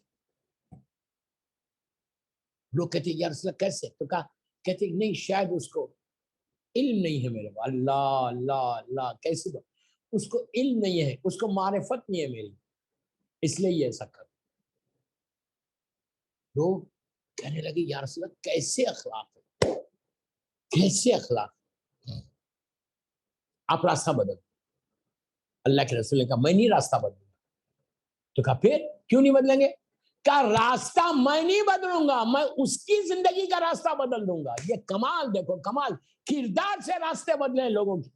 لوگ کہتے یا رسول اللہ کیسے, تو کہا کہتے نہیں شاید اس کو علم نہیں ہے میرے کو. اللہ اللہ اللہ, کیسے دو, اس کو علم نہیں ہے, اس کو معرفت نہیں ہے میری, اس لیے یہ ایسا کر. لوگ کہنے لگے یا رسول اللہ کیسے اخلاق ہے, کیسے اخلاق. آپ راستہ بدل. اللہ کے رسول نے کہا میں نہیں راستہ بدلوں گا. تو کہا پھر کیوں نہیں بدلیں گے؟ کہا راستہ میں نہیں بدلوں گا, میں اس کی زندگی کا راستہ بدل دوں گا. یہ کمال دیکھو, کمال. کردار سے راستے بدلے لوگوں کی,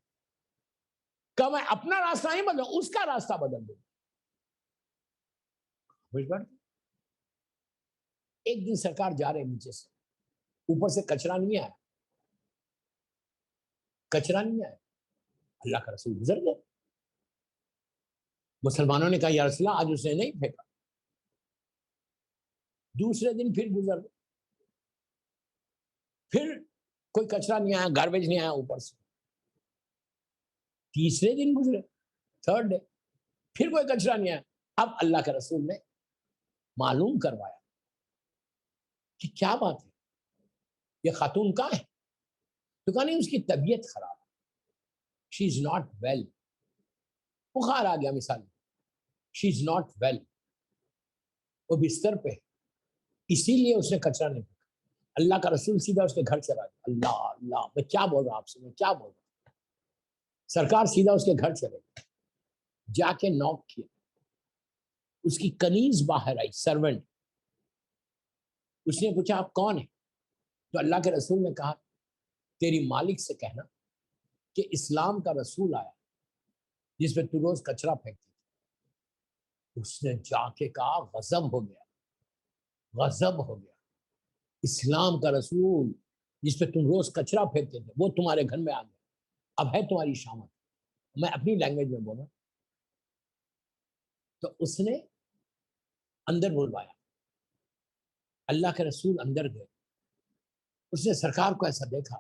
کہ میں اپنا راستہ نہیں بدلوں, اس کا راستہ بدل دوں. ایک دن سرکار جا رہے نیچے سے, اوپر سے کچرا نہیں آیا, کچرا نہیں آیا. اللہ کا رسول گزر گئے. مسلمانوں نے کہا یا رسول اللہ آج اس نے نہیں پھینکا. دوسرے دن پھر گزر گئے, پھر کوئی کچرا نہیں آیا, گاربیج نہیں آیا اوپر سے. تیسرے دن گزرے, 3rd ڈے, پھر کوئی کچرا نہیں آیا. اب اللہ کے رسول نے معلوم کروایا کہ کیا بات ہے, یہ خاتون کہاں ہے؟ تو کہا نہیں اس کی طبیعت خراب, شی از ناٹ ویل, بخار آ گیا مثال, شی از ناٹ ویل. وہ بستر پہ، اسی لیے اس نے کچرا نہیں پھینکا. اللہ کا رسول سیدھا اس کے گھر چلا گیا. اللہ اللہ، میں کیا بول رہا ہوں آپ سے، میں کیا بول رہا ہوں. سرکار سیدھا اس کے گھر چلے گئے، جا کے نوک کیا. اس کی کنیز باہر آئی، سرونٹ. اس نے پوچھا آپ کون ہیں؟ تو اللہ کے رسول نے کہا تیری مالک سے کہنا کہ اسلام کا رسول آیا جس پہ تو روز کچرا پھینکتی تھی. اس نے جا کے کہا غضب ہو گیا، غضب ہو گیا. اسلام کا رسول جس پہ تم روز کچرا پھینکتے تھے وہ تمہارے گھر میں آ گیا، اب ہے تمہاری شامت. میں اپنی لینگویج میں بولا. تو اس نے اندر بلوایا. اللہ کے رسول اندر گئے. اس نے سرکار کو ایسا دیکھا.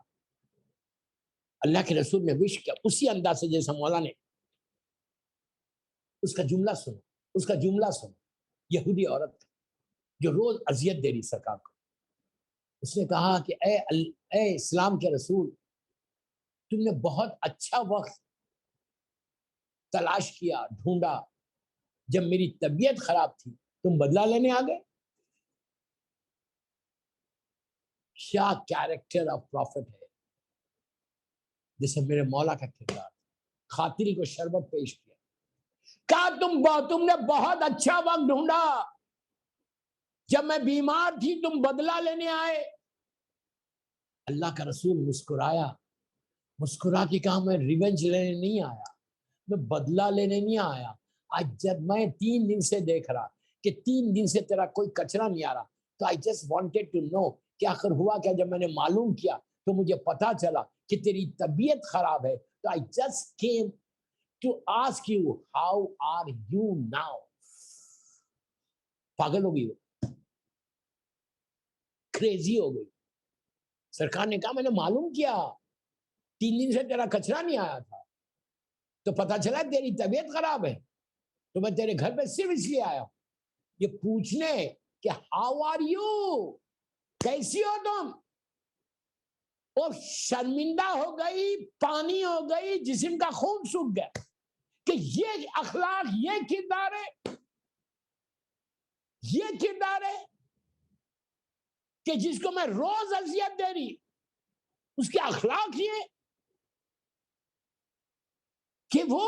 اللہ کے رسول نے وش کیا اسی انداز سے جیسا مولا نے. اس کا جملہ سنو، اس کا جملہ سنو. یہودی عورت جو روز اذیت دے رہی سرکار کو. اس نے کہا کہ اے اسلام کے رسول، تم نے بہت اچھا وقت تلاش کیا، ڈھونڈا. جب میری طبیعت خراب تھی تم بدلہ لینے آ گئے. کیا کیریکٹر آف پروفٹ ہے، جیسے میرے مولا کا کردار. خاطری کو شربت پیش کیا. کہا تم نے بہت اچھا وقت ڈھونڈا. جب میں بیمار تھی تم بدلہ لینے آئے. اللہ کا رسول مسکرایا، مسکرا کے کہا میں ریونج لینے نہیں آیا، میں بدلہ لینے نہیں آیا. آج جب میں 3 دن سے دیکھ رہا کہ 3 دن سے تیرا کوئی کچرا نہیں آ رہا، تو I just wanted to know کہ آخر ہوا کیا. جب میں نے معلوم کیا تو مجھے پتا چلا کہ تیری طبیعت خراب ہے. تو I just came to ask you how are you now. پاگل ہو گئی، کریزی ہو گئی. سرکار نے کہا میں نے معلوم کیا 3 دن سے تیرا کچرا نہیں آیا تھا، تو پتا چلا تیری طبیعت خراب ہے، تو میں تیرے گھر پہ صرف اس لیے آیا ہوں یہ پوچھنے کہ ہاؤ آر یو، کیسی ہو تم. اور شرمندہ ہو گئی، پانی ہو گئی، جسم کا خون سوکھ گیا کہ یہ اخلاق، یہ کردار ہے، یہ کردار ہے کہ جس کو میں روز اذیت دے رہی، اس کے اخلاق یہ کہ وہ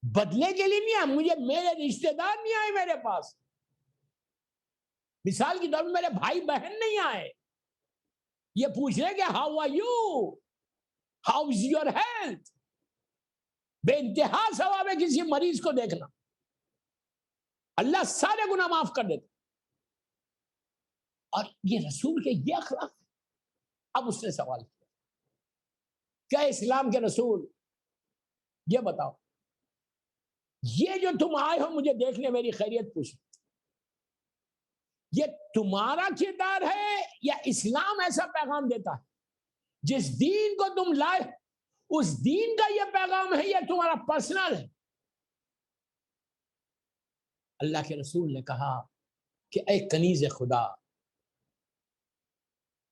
بدلے کے لیے نہیں آئے. مجھے میرے رشتہ دار نہیں آئے میرے پاس، مثال کی طور پر میرے بھائی بہن نہیں آئے یہ پوچھنے کہ how are you, how is your health. بے انتہا ثواب ہے کسی مریض کو دیکھنا، اللہ سارے گناہ معاف کر دیتا. اور یہ رسول کے یہ اخلاق. اب اس نے سوال کیا کیا اسلام کے رسول یہ بتاؤ، یہ جو تم آئے ہو مجھے دیکھنے میری خیریت پوچھ، یہ تمہارا کردار ہے یا اسلام ایسا پیغام دیتا ہے جس دین کو تم لائے اس دین کا یہ پیغام ہے یا تمہارا پرسنل ہے. اللہ کے رسول نے کہا کہ اے کنیز خدا،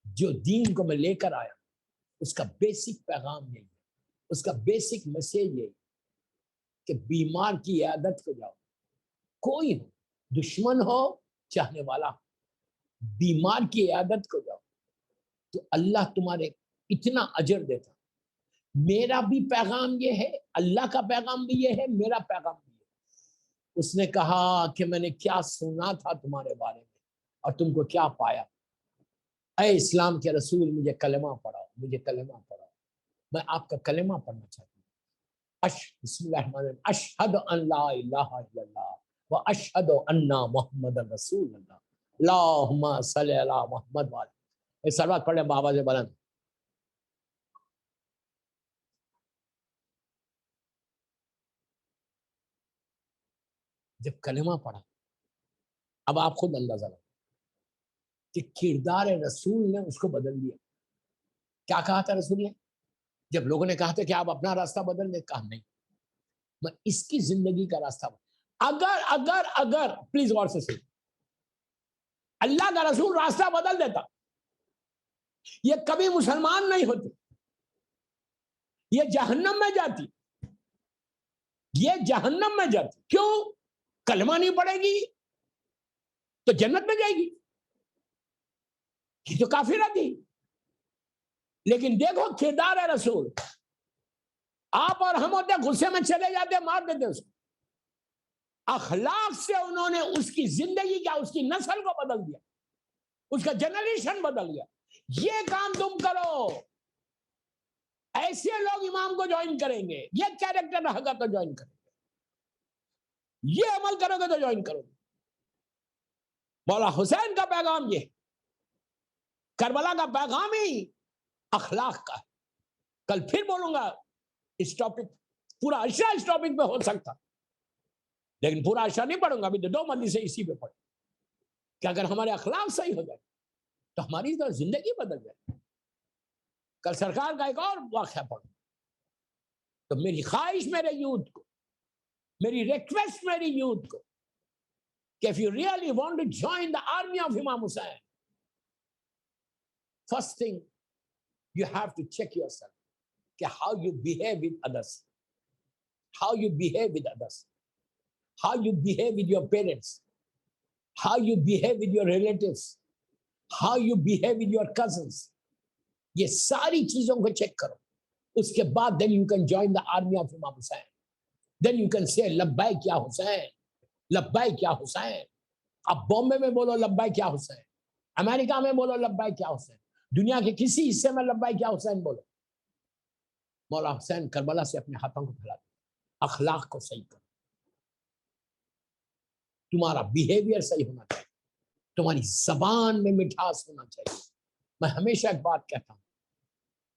جو دین کو میں لے کر آیا اس کا بیسک پیغام یہی ہے، اس کا بیسک میسج یہی کہ بیمار کی عیادت کو جاؤ. کوئی ہو، دشمن ہو چاہنے والا ہو، بیمار کی عیادت کو جاؤ تو اللہ تمہارے اتنا اجر دیتا. میرا بھی پیغام یہ ہے، اللہ کا پیغام بھی یہ ہے، میرا پیغام بھی یہ ہے. اس نے کہا کہ میں نے کیا سنا تھا تمہارے بارے میں اور تم کو کیا پایا. اے اسلام کے رسول مجھے کلمہ پڑھاؤ، مجھے کلمہ پڑھاؤ. میں آپ کا کلمہ پڑھنا چاہتا ہوں. بسم اللہ الرحمن الرحیم. اشہد ان لا الہ الا اللہ و اشہد ان محمد رسول اللہ. اللہم صلی علی محمد وعلی. یہ سلوات پڑھ لیں بابا سے بلند. جب کلمہ پڑھا اب آپ خود اندازہ لگا کہ کردار رسول نے اس کو بدل دیا. کیا کہا تھا رسول نے جب لوگوں نے کہا تھا کہ آپ اپنا راستہ بدل دیں؟ کہا نہیں، میں اس کی زندگی کا راستہ اگر پلیز غور سے سنیں، اللہ کا رسول راستہ بدل دیتا یہ کبھی مسلمان نہیں ہوتی، یہ جہنم میں جاتی، یہ جہنم میں جاتی. کیوں؟ کلمہ نہیں پڑے گی، تو جنت میں جائے گی. یہ تو کافرہ تھی. لیکن دیکھو کردار ہے رسول. آپ اور ہم ہوتے غصے میں چلے جاتے مار دیتے اس کو. اخلاق سے انہوں نے اس کی زندگی کیا اس کی نسل کو بدل دیا, اس کا جنریشن بدل گیا. یہ کام تم کرو. ایسے لوگ امام کو جوائن کریں گے, یہ کیریکٹر رہے گا تو جوائن کریں گے, یہ عمل کرو گے تو جوائن کرو گے. مولا حسین کا پیغام یہ, کربلا کا پیغام ہی اخلاق کا ہے. کل پھر بولوں گا اس ٹاپک, پورا عشرہ اس ٹاپک پہ ہو سکتا, لیکن پورا عشرہ نہیں پڑھوں گا. ابھی تو 2 مجلسیں اسی پہ پڑھ کہ اگر ہمارے اخلاق صحیح ہو جائے تو ہماری تو زندگی بدل جائے. کل سرکار کا ایک اور واقعہ پڑھو. تو میری خواہش میرے یوتھ کو, میری ریکویسٹ میری یوتھ کو, کہ if you really want to join the army of Imam Hussain, first thing you have to check yourself کہ how you behave with others, how you behave with others, how you behave with your parents, how you behave with your relatives, how you behave with your cousins. یہ ساری چیزوں کو check کرو. اس کے بعد then you can join the army of Imam Hussain. Then you can say لبیک یا حسین, لبیک یا حسین. اب بامبے میں بولو لبیک یا حسین, امریکہ میں بولو لبیک یا حسین, دنیا کے کسی حصے میں لبیک یا حسین بولو. مولا حسین کربلا سے اپنے ہاتھوں کو پھیلا دو. اخلاق کو صحیح کرو, تمہارا بیہیویئر صحیح ہونا چاہیے, تمہاری زبان میں مٹھاس ہونا چاہیے. میں ہمیشہ ایک بات کہتا ہوں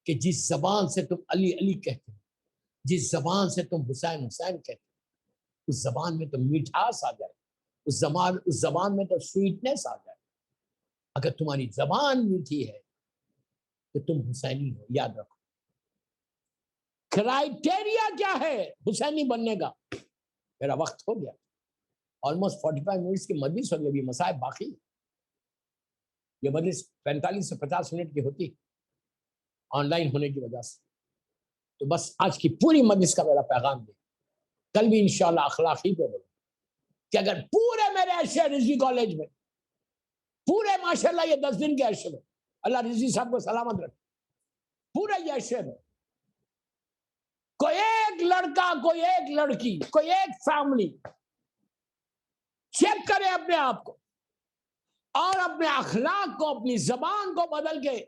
کہ جس زبان سے تم علی علی کہتے ہو, جس زبان سے تم حسین حسین کہتے ہو, اس زبان میں تو مٹھاس آ جائے, اس زبان میں تو سویٹنس آ جائے. اگر تمہاری زبان میٹھی ہے تو تم حسینی ہو, یاد رکھو. کرائیٹیریا کیا ہے حسینی بننے کا؟ میرا وقت ہو گیا, آلموسٹ 45 منٹس کی مجلس ہو گئی, ابھی مسائل باقی. یہ مجلس 45 سے 50 منٹ کی ہوتی آن لائن ہونے کی وجہ سے. تو بس آج کی پوری مجلس کا میرا پیغام دے, کل بھی انشاءاللہ اخلاقی پہ بولوں کہ اگر پورے میرے عرصے رضوی کالج میں, پورے ماشاءاللہ یہ 10 دن کے عرصے میں, اللہ رضوی صاحب کو سلامت رکھے, پورے یہ عرصے میں کوئی ایک لڑکا, کوئی ایک لڑکی, کوئی ایک فیملی چیک کرے اپنے آپ کو اور اپنے اخلاق کو, اپنی زبان کو بدل کے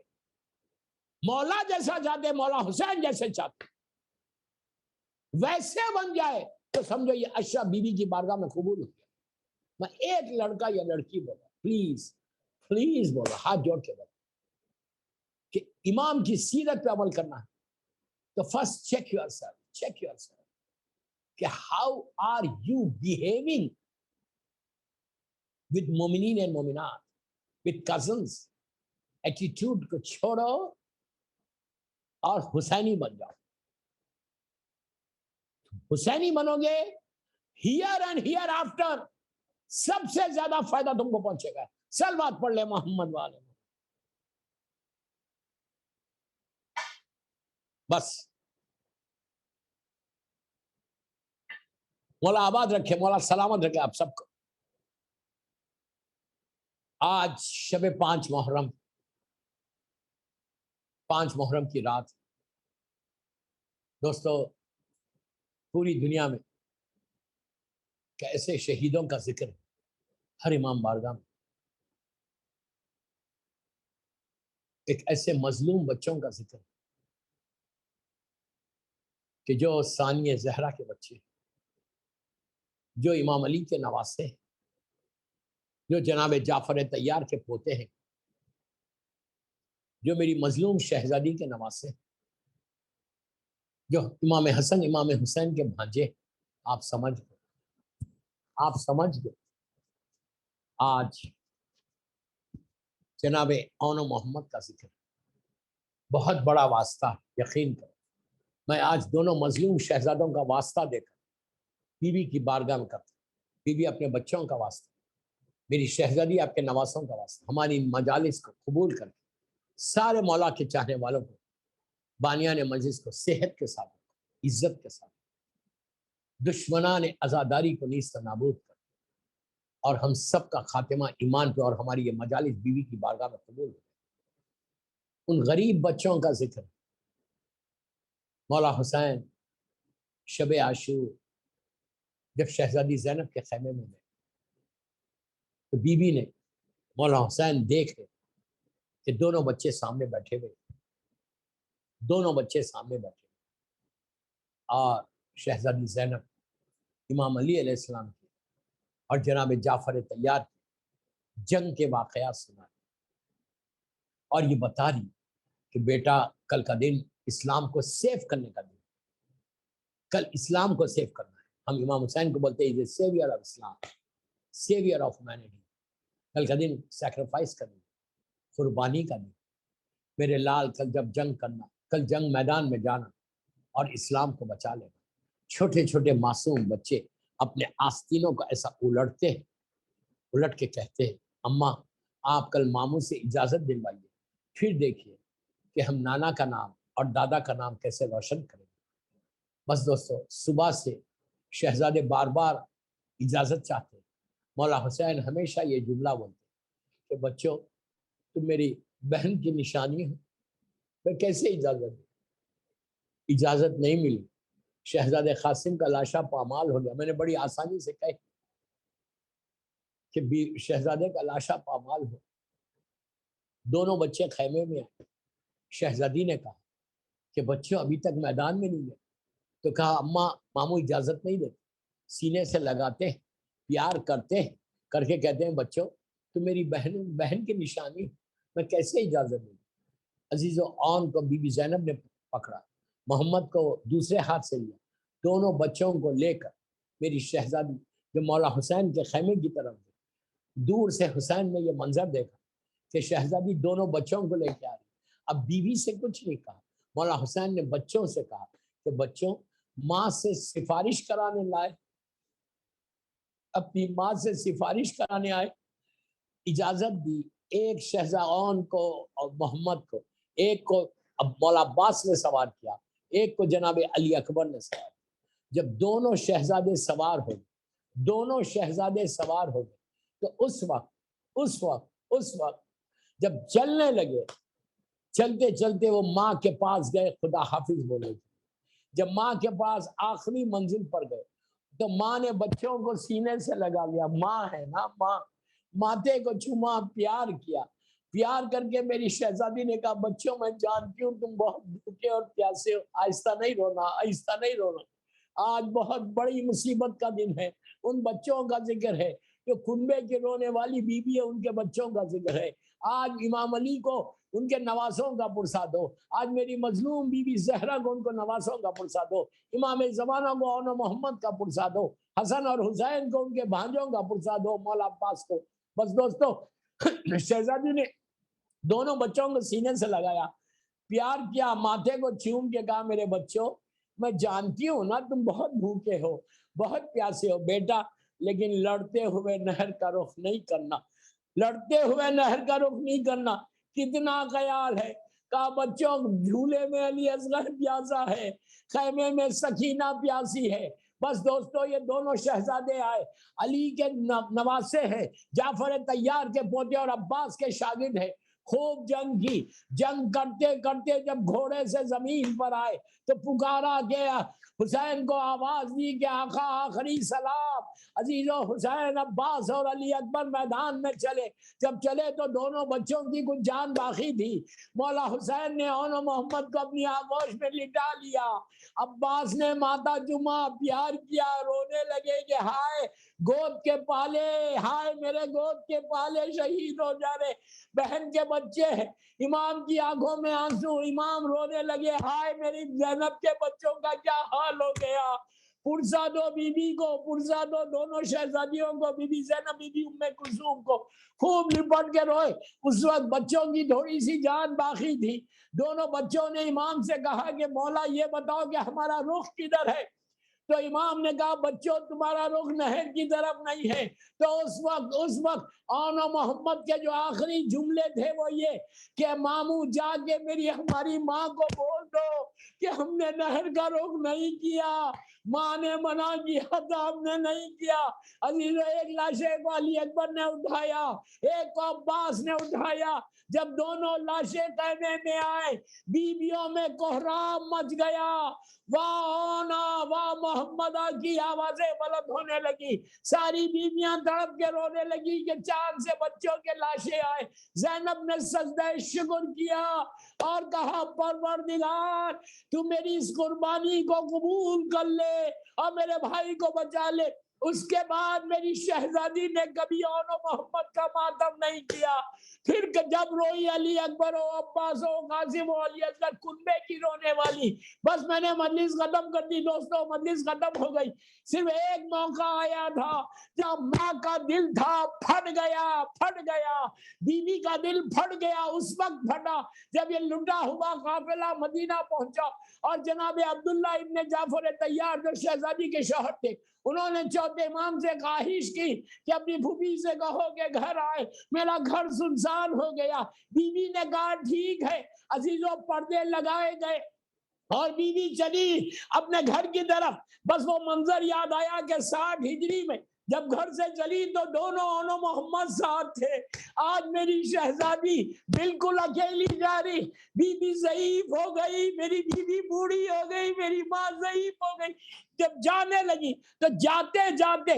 مولا جیسا چاہتے, مولا حسین جیسے چاہتے, ویسے بن جائے تو سمجھو یہ عشرہ بی بی کی بارگاہ میں قبول ہو گیا. میں ایک لڑکا یا لڑکی بولا, پلیز پلیز بولا, ہاتھ جوڑ کے بولا کہ امام کی سیرت پہ عمل کرنا ہے تو فرسٹ چیک یور سیلف کہ how are you behaving with مومنین and مومنات, with cousins. ایٹیٹیوڈ کو چھوڑو اور حسینی بن جاؤ. حسینی بنو گے, ہیئر اینڈ ہیئر آفٹر سب سے زیادہ فائدہ تم کو پہنچے گا. سلوات پڑھ لے محمد والے. بس مولا آباد رکھے, مولا سلامت رکھے آپ سب کو. آج شب 5 محرم, 5 محرم کی رات. دوستو پوری دنیا میں کیسے شہیدوں کا ذکر ہے ہر امام بارگاہ میں. ایک ایسے مظلوم بچوں کا ذکر کہ جو ثانیہ زہرا کے بچے, جو امام علی کے نواسے ہیں, جو جناب جعفر طیار کے پوتے ہیں, جو میری مظلوم شہزادی کے نواسے ہیں, جو امام حسن امام حسین کے بھانجے. آپ سمجھ گئے آج جناب اون و محمد کا ذکر بہت بڑا واسطہ. یقین کرو میں آج دونوں مظلوم شہزادوں کا واسطہ دے کر بی بی کی بارگاہ میں کرتا. بی بی اپنے بچوں کا واسطہ, میری شہزادی آپ کے نواسوں کا واسطہ. ہماری مجالس کو قبول کر کے سارے مولا کے چاہنے والوں کو, بانیان مجلس کو صحت کے ساتھ, عزت کے ساتھ, دشمنان عزاداری کو نیست نابود کر, اور ہم سب کا خاتمہ ایمان پہ اور ہماری یہ مجالس بیوی کی بارگاہ میں قبول ہو. ان غریب بچوں کا ذکر. مولا حسین شب عاشور جب شہزادی زینب کے خیمے میں گئے تو بی بی نے مولا حسین دیکھے کہ دونوں بچے سامنے بیٹھے ہوئے، دونوں بچے سامنے بیٹھے، اور شہزادی زینب امام علی علیہ السلام کی اور جناب جعفر طیار کی جنگ کے واقعات سنا اور یہ بتا رہی کہ بیٹا کل کا دن اسلام کو سیف کرنے کا دن، کل اسلام کو سیف کرنا ہے. ہم امام حسین کو بولتے ہیں severe of Islam, severe of humanity. کل کا دن سیکریفائس کرنا، قربانی کا دن. میرے لال کل جب جنگ کرنا، کل جنگ میدان میں جانا اور اسلام کو بچا لینا. چھوٹے چھوٹے معصوم بچے اپنے آستینوں کو ایسا الٹتے ہیں، الٹ کے کہتے ہیں اماں آپ کل ماموں سے اجازت دلوائیے، پھر دیکھیے کہ ہم نانا کا نام اور دادا کا نام کیسے روشن کریں گے. بس دوستو صبح سے شہزادے بار بار اجازت چاہتے ہیں. مولا حسین ہمیشہ یہ جملہ بولتے کہ بچوں تم میری بہن کی نشانی ہو، میں کیسے اجازت دوں؟ اجازت نہیں ملی. شہزادے قاسم کا لاشا پامال ہو گیا. میں نے بڑی آسانی سے کہا کہ شہزادے کا لاشا پامال ہو. دونوں بچے خیمے میں آئے. شہزادی نے کہا کہ بچوں ابھی تک میدان میں نہیں گئے. تو کہا اماں ماموں اجازت نہیں دیتے. سینے سے لگاتے ہیں، پیار کرتے ہیں، کر کے کہتے ہیں بچوں تو میری بہن کی نشانی، میں کیسے اجازت دوں؟ عزیزو آن کو بی بی زینب نے پکڑا، محمد کو دوسرے ہاتھ سے لیا، دونوں بچوں کو لے کر میری شہزادی جو مولا حسین کے خیمے کی طرف گئی. دور سے حسین نے یہ منظر دیکھا کہ شہزادی دونوں بچوں کو لے کے آ رہی. اب بیوی سے کچھ نہیں کہا. مولا حسین نے بچوں سے کہا کہ بچوں ماں سے سفارش کرانے لائے، اپنی ماں سے سفارش کرانے آئے. اجازت دی. ایک شہزادان کو اور محمد کو، ایک کو اب مولا عباس نے سوار کیا، ایک کو جناب علی اکبر نے سوار کیا. جب دونوں شہزادے سوار ہو گئے، دونوں شہزادے سوار ہو گئے تو اس وقت جب چلنے لگے، چلتے چلتے وہ ماں کے پاس گئے، خدا حافظ بولے. جب ماں کے پاس آخری منزل پر گئے تو ماں نے بچوں کو سینے سے لگا لیا. ماں ہے نا، ماں ماتھے کو چوما، پیار کیا. پیار کر کے میری شہزادی نے کہا بچوں میں جانتی ہوں تم بہت بھوکے اور پیاسے ہو، آہستہ نہیں رونا، آہستہ نہیں رونا. آج بہت بڑی مصیبت کا دن ہے. ان بچوں کا ذکر ہے جو کنبے کے رونے والی بیوی ہے، ان کے بچوں کا ذکر ہے. آج امام علی کو ان کے نواسوں کا پرسا دو. آج میری مظلوم بی بی زہرا کو ان کو نواسوں کا پرسا دو. امام زمانہ کو اون محمد کا پرسا دو. حسن اور حسین کو ان کے بھانجوں کا پرسا دو. مولا عباس کو. بس دوستو شہزادی نے دونوں بچوں کو سینے سے لگایا، پیار کیا، ماتھے کو چوم کے کہا میرے بچوں میں جانتی ہوں نا تم بہت بھوکے ہو، بہت پیاسے ہو بیٹا، لیکن لڑتے ہوئے نہر کا رخ نہیں کرنا، لڑتے ہوئے نہر کا رخ نہیں کرنا. کتنا خیال ہے. کہا بچوں جھولے میں علی اصغر پیاسا ہے، خیمے میں سکینہ پیاسی ہے. بس دوستو یہ دونوں شہزادے آئے، علی کے نواسے ہیں، جعفر طیار کے پوتے اور عباس کے شاگرد ہیں. خوب جنگ کی. جنگ کرتے کرتے جب گھوڑے سے زمین پر آئے تو پکارا گیا، حسین کو آواز دی کہ آقا آخری سلام. عزیزو حسین، عباس اور علی اکبر میدان میں چلے. جب چلے تو دونوں بچوں کی کچھ جان باقی تھی. مولا حسین نے اون محمد کو اپنی آغوش میں لٹا لیا. عباس نے ماتا جمعہ پیار کیا، رونے لگے کہ ہائے گود کے پالے، ہائے میرے گود کے پالے شہید ہو جا رہے، بہن کے بچے ہیں. امام کی آنکھوں میں آنسو، امام رونے لگے ہائے میری زینب کے بچوں کا کیا حال ہو گیا. پرسا دو بی بی کو، پرسا دو دونوں شہزادیوں کو، بی بی زینب بی بی ام کلثوم کو. خوب لپٹ کے روئے. اس وقت بچوں کی تھوڑی سی جان باقی تھی. دونوں بچوں نے امام سے کہا کہ مولا یہ بتاؤ کہ ہمارا رخ کدھر ہے. تو امام نے کہا بچوں تمہارا رخ نہر کی طرف نہیں ہے. تو اس وقت آن محمد کے جو آخری جملے تھے وہ یہ کہ ماموں جا کے میری ہماری ماں کو بول دو کہ ہم نے نہر کا رخ نہیں کیا، ماں نے منع کیا تھا، ہم نے نہیں کیا۔ عزیزو، ایک لاشیں کو علی اکبر نے اٹھایا، ایک کو عباس نے اٹھایا۔ جب دونوں لاشیں خیمے میں آئے، بیویوں میں کوہرام مچ گیا، واہ اونا واہ محمدہ کی آوازیں بلند ہونے لگی۔ ساری بیویاں تڑپ کے رونے لگی کہ چاند سے بچوں کے لاشیں آئے۔ زینب نے سجدہ شکر کیا اور کہا پروردگار تو میری اس قربانی کو قبول کر لے اور میرے بھائی کو بچا لے۔ اس کے بعد میری شہزادی نے کبھی اون و محمد کا ماتم نہیں کیا۔ پھر جب روئی علی اکبر و عباس و قاسم و علی اصغر کنبے کی رونے والی، بس میں نے مجلس ختم کر دی دوستو، مجلس ختم ہو گئی۔ صرف ایک موقع آیا تھا جب ماں کا دل تھا پھٹ گیا، بیوی کا دل پھٹ گیا۔ اس وقت پھٹا جب یہ لٹا ہوا قافلہ مدینہ پہنچا اور جناب عبداللہ ابن جعفر طیار جو شہزادی کے شوہر تھے، انہوں نے چوتھے امام سے خواہش کی کہ اپنی پھوپھی سے کہو کہ گھر آئے، میرا گھر سنسان ہو گیا۔ بیوی نے کہا ٹھیک ہے۔ عزیزوں، پردے لگائے گئے اور بیوی چلی اپنے گھر کی طرف۔ بس وہ منظر یاد آیا کہ 60 ہجری میں جب گھر سے چلی تو دونوں اون و محمد ساتھ تھے۔ آج میری شہزادی بالکل اکیلی جا رہی، بی بی ضعیف ہو گئی، میری بیوی بوڑھی ہو گئی، میری ماں ضعیف ہو گئی۔ جب جانے لگی تو جاتے جاتے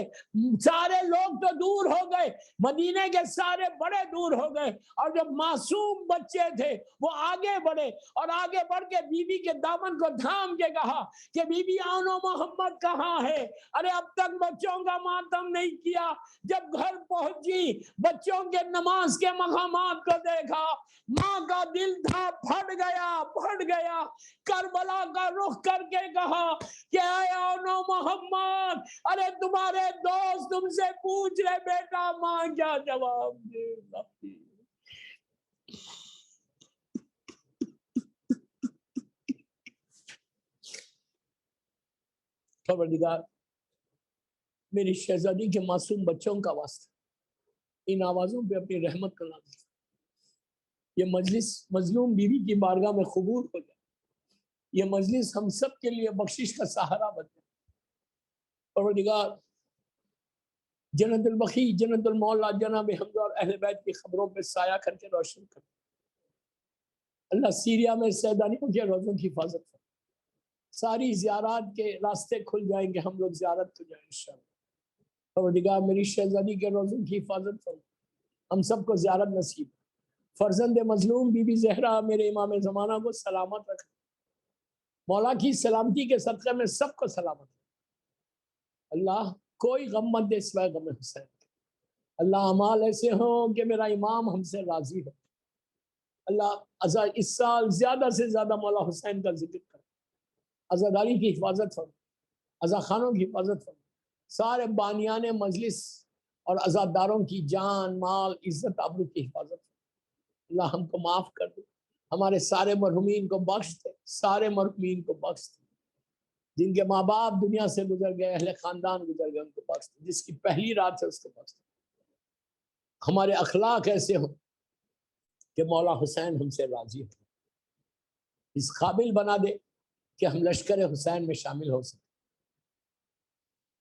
سارے لوگ تو دور ہو گئے، مدینے کے سارے بڑے دور ہو گئے، اور جو معصوم بچے تھے وہ آگے بڑھے، اور آگے بڑھ کے بیوی کے دامن کو تھام کے کہا کہ بی بی اون و محمد کہاں ہے؟ ارے اب تک بچوں کا ماتم نہیں کیا۔ جب گھر پہنچی، بچوں کے نماز کے مقامات کو دیکھا، ماں کا دل تھا پھٹ گیا۔ کربلا کا رخ کر کے کہا کہ اے اون و محمد، ارے تمہارے دوست تم سے پوچھ رہے بیٹا ماں کیا جواب دے گا۔ خبردار، میری شہزادی کے معصوم بچوں کا واسطہ ان آوازوں پہ اپنی رحمت کا نازل۔ یہ مجلس مظلوم بیوی کی بارگاہ میں قبول ہو جائے، یہ مجلس ہم سب کے لیے بخشش کا سہارا بن جائے۔ خبردار، جنت البقیع، جنت المولا جناب حمزہ اور اہل بیت کی خبروں پہ سایہ کر کے روشن کر۔ اللہ سیریا میں سیدانیوں کے روزوں کی حفاظت کر، ساری زیارات کے راستے کھل جائیں گے، ہم لوگ زیارت کو جائیں انشاءاللہ۔ خبردار، میری شہزادی کے روزوں کی حفاظت کر، ہم سب کو زیارت نصیب۔ فرزند مظلوم بی بی زہرا میرے امام زمانہ کو سلامت رکھ، مولا کی سلامتی کے صدقے میں سب کو سلامت رکھ۔ اللہ کوئی غم مت دے سوائے غم حسین۔ اللہ اعمال ایسے ہوں کہ میرا امام ہم سے راضی ہو۔ اللہ اس سال زیادہ سے زیادہ مولا حسین کا ذکر کر، عزاداری کی حفاظت فرما، عزا خانوں کی حفاظت فرما، سارے بانیان مجلس اور عزاداروں کی جان مال عزت آبرو کی حفاظت فرما۔ اللہ ہم کو معاف کر دے، ہمارے سارے مرحومین کو بخش دے، سارے مرحومین کو بخش دے، جن کے ماں باپ دنیا سے گزر گئے، اہل خاندان گزر گئے، ان کو بخش دے، جس کی پہلی رات ہے اس کو بخش دے۔ ہمارے اخلاق ایسے ہوں کہ مولا حسین ہم سے راضی ہو، اس قابل بنا دے کہ ہم لشکر حسین میں شامل ہو سکیں۔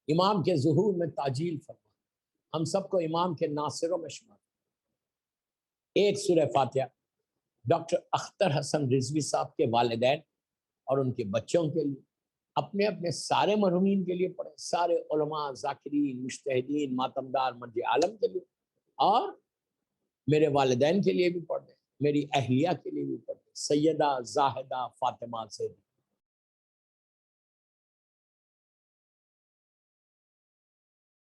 امام کے ظہور میں تعجیل فرما، ہم سب کو امام کے ناصروں میں شمار۔ ایک سورہ فاتحہ ڈاکٹر اختر حسن رضوی صاحب کے والدین اور ان کے بچوں کے لیے، اپنے اپنے سارے مرحومین کے لیے پڑھیں، سارے علماء، ذاکرین، مجتہدین، ماتمدار مرد عالم کے لیے، اور میرے والدین کے لیے بھی پڑھ دیں، میری اہلیہ کے لیے بھی پڑھ دیں، سیدہ زاہدہ فاطمہ سے